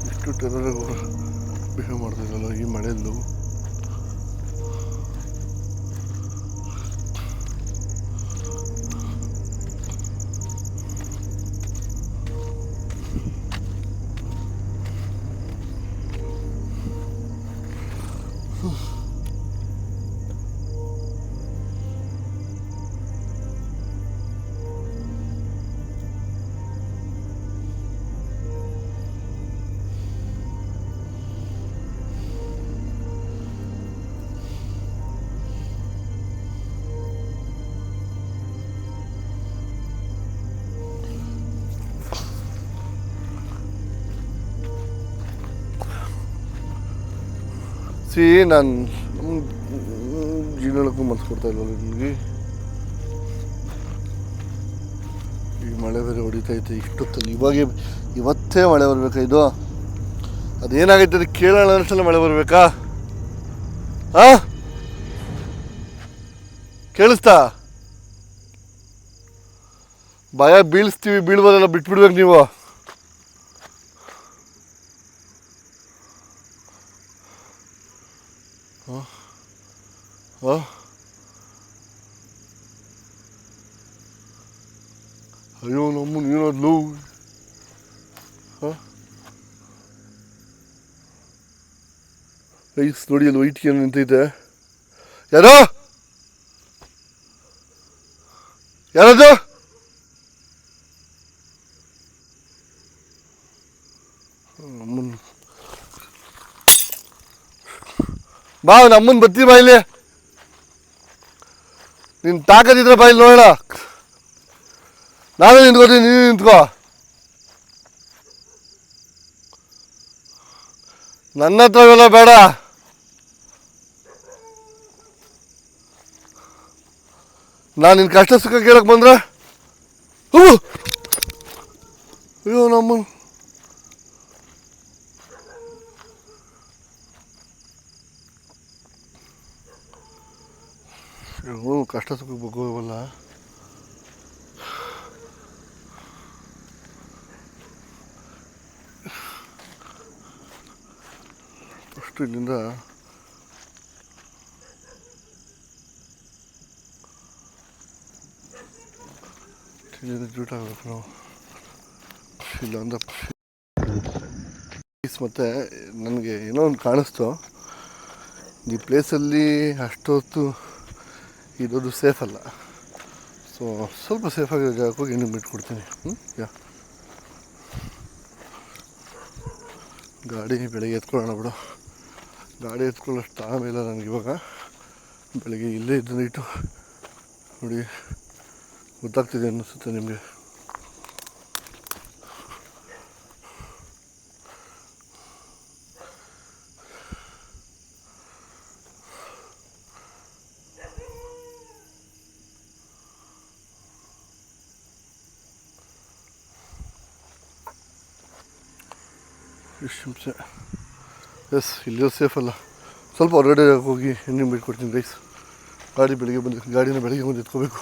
ಇಷ್ಟು ಟೆರರಾಗಿ ಬಿಹೇವ್ ಮಾಡ್ತಿದ್ದಲ್ಲ ಈ ಮಳೆಯಲ್ಲೂ. ನಾನು ಜೀವನಕ್ಕೂ ಮನಸ್ಸು ಕೊಡ್ತಾ ಇಲ್ವಲ್ಲ ನಿಮಗೆ. ಈ ಮಳೆ ಬೇರೆ ಹೊಡಿತೈತೆ ಇಷ್ಟೊತ್ತಲ್ಲಿ, ಇವತ್ತೇ ಮಳೆ ಬರಬೇಕಾ ಇದು? ಅದೇನಾಗೈತೆ ಅದು ಕೇಳೋಣ ಅನ್ಸಲ್ಲ ಮಳೆ ಬರಬೇಕಾ? ಹಾಂ, ಕೇಳಿಸ್ತಾ? ಭಯ ಬೀಳಿಸ್ತೀವಿ, ಬೀಳ್ಬೋದೆಲ್ಲ ಬಿಟ್ಬಿಡ್ಬೇಕು ನೀವು. ಅಯ್ಯೋ ನಮ್ಮನ್ನು ಏನಾದ್ಲು? ಐಸ್ ನೋಡಿ ಅಲ್ಲಿ ವೈಟ್ ಏನು ನಿಂತೈತೆ. ಯಾರೋ ಯಾರದು? ನಮ್ಮನ್ನು ಬಾ, ನಮ್ಮನ್ನು ಬತ್ತಿ ಬಾ ಇಲ್ಲಿ. ನಿನ್ನ ತಾಕತ್ತಿದ್ರೆ ಬಾ ಇಲ್ಲಿ ನೋಡೋಣ. ನಾನೇ ನಿಂತ್ಕೋತೀನಿ, ನೀನು ನಿಂತ್ಕೋ. ನನ್ನ ಹತ್ರ ಇವೆಲ್ಲ ಬೇಡ. ನಾನು ನಿನ್ನ ಕಷ್ಟ ಸುಖ ಕೇಳಕ್ಕೆ ಬಂದ್ರೆ ಅಯ್ಯೋ ನಮ್ಮನ್ನು ಕಷ್ಟ ಸುಖಕ್ಕೆ ಬಗ್ಗೋವಲ್ಲ. ಫಸ್ಟು ಇಲ್ಲಿಂದ ಜೂಟ್ ಆಗಬೇಕು ನಾವು. ಇಲ್ಲೊಂದು ಪೀಸ್ ಮತ್ತು ನನಗೆ ಏನೋ ಒಂದು ಕಾಣಿಸ್ತು, ಈ ಪ್ಲೇಸಲ್ಲಿ ಅಷ್ಟೊತ್ತು ಇರೋದು ಸೇಫ್ ಅಲ್ಲ. ಸೊ ಸ್ವಲ್ಪ ಸೇಫಾಗಿರೋ ಜಾಗಕ್ಕೆ ಹೋಗಿ ಇನ್ನೂ ಬಿಟ್ಕೊಡ್ತೀನಿ. ಗಾಡಿ ಬೆಳಗ್ಗೆ ಎತ್ಕೊಳ್ಳೋಣ ಬಿಡು. ಗಾಡಿ ಎತ್ಕೊಳ್ಳೋಷ್ಟು ಟೈಮ್ ಇಲ್ಲ ನನಗೆ ಇವಾಗ. ಬೆಳಗ್ಗೆ ಇಲ್ಲೇ ಇದ್ದು ನೈಟು ನೋಡಿ ಗೊತ್ತಾಗ್ತಿದೆ ಅನ್ನಿಸುತ್ತೆ ನಿಮಗೆ. ಇಷ್ಟು ಹಿಂಸೆ. ಎಸ್, ಇಲ್ಲಿರೋ ಸೇಫ್ ಅಲ್ಲ. ಸ್ವಲ್ಪ ಹೊರಗಡೆ ಹೋಗಿ ಎಣ್ಣೆ ಬಿಟ್ಕೊಡ್ತೀನಿ ರೈಸ್. ಗಾಡಿನ ಬೆಳಗ್ಗೆ ಬಂದು ಎತ್ಕೋಬೇಕು.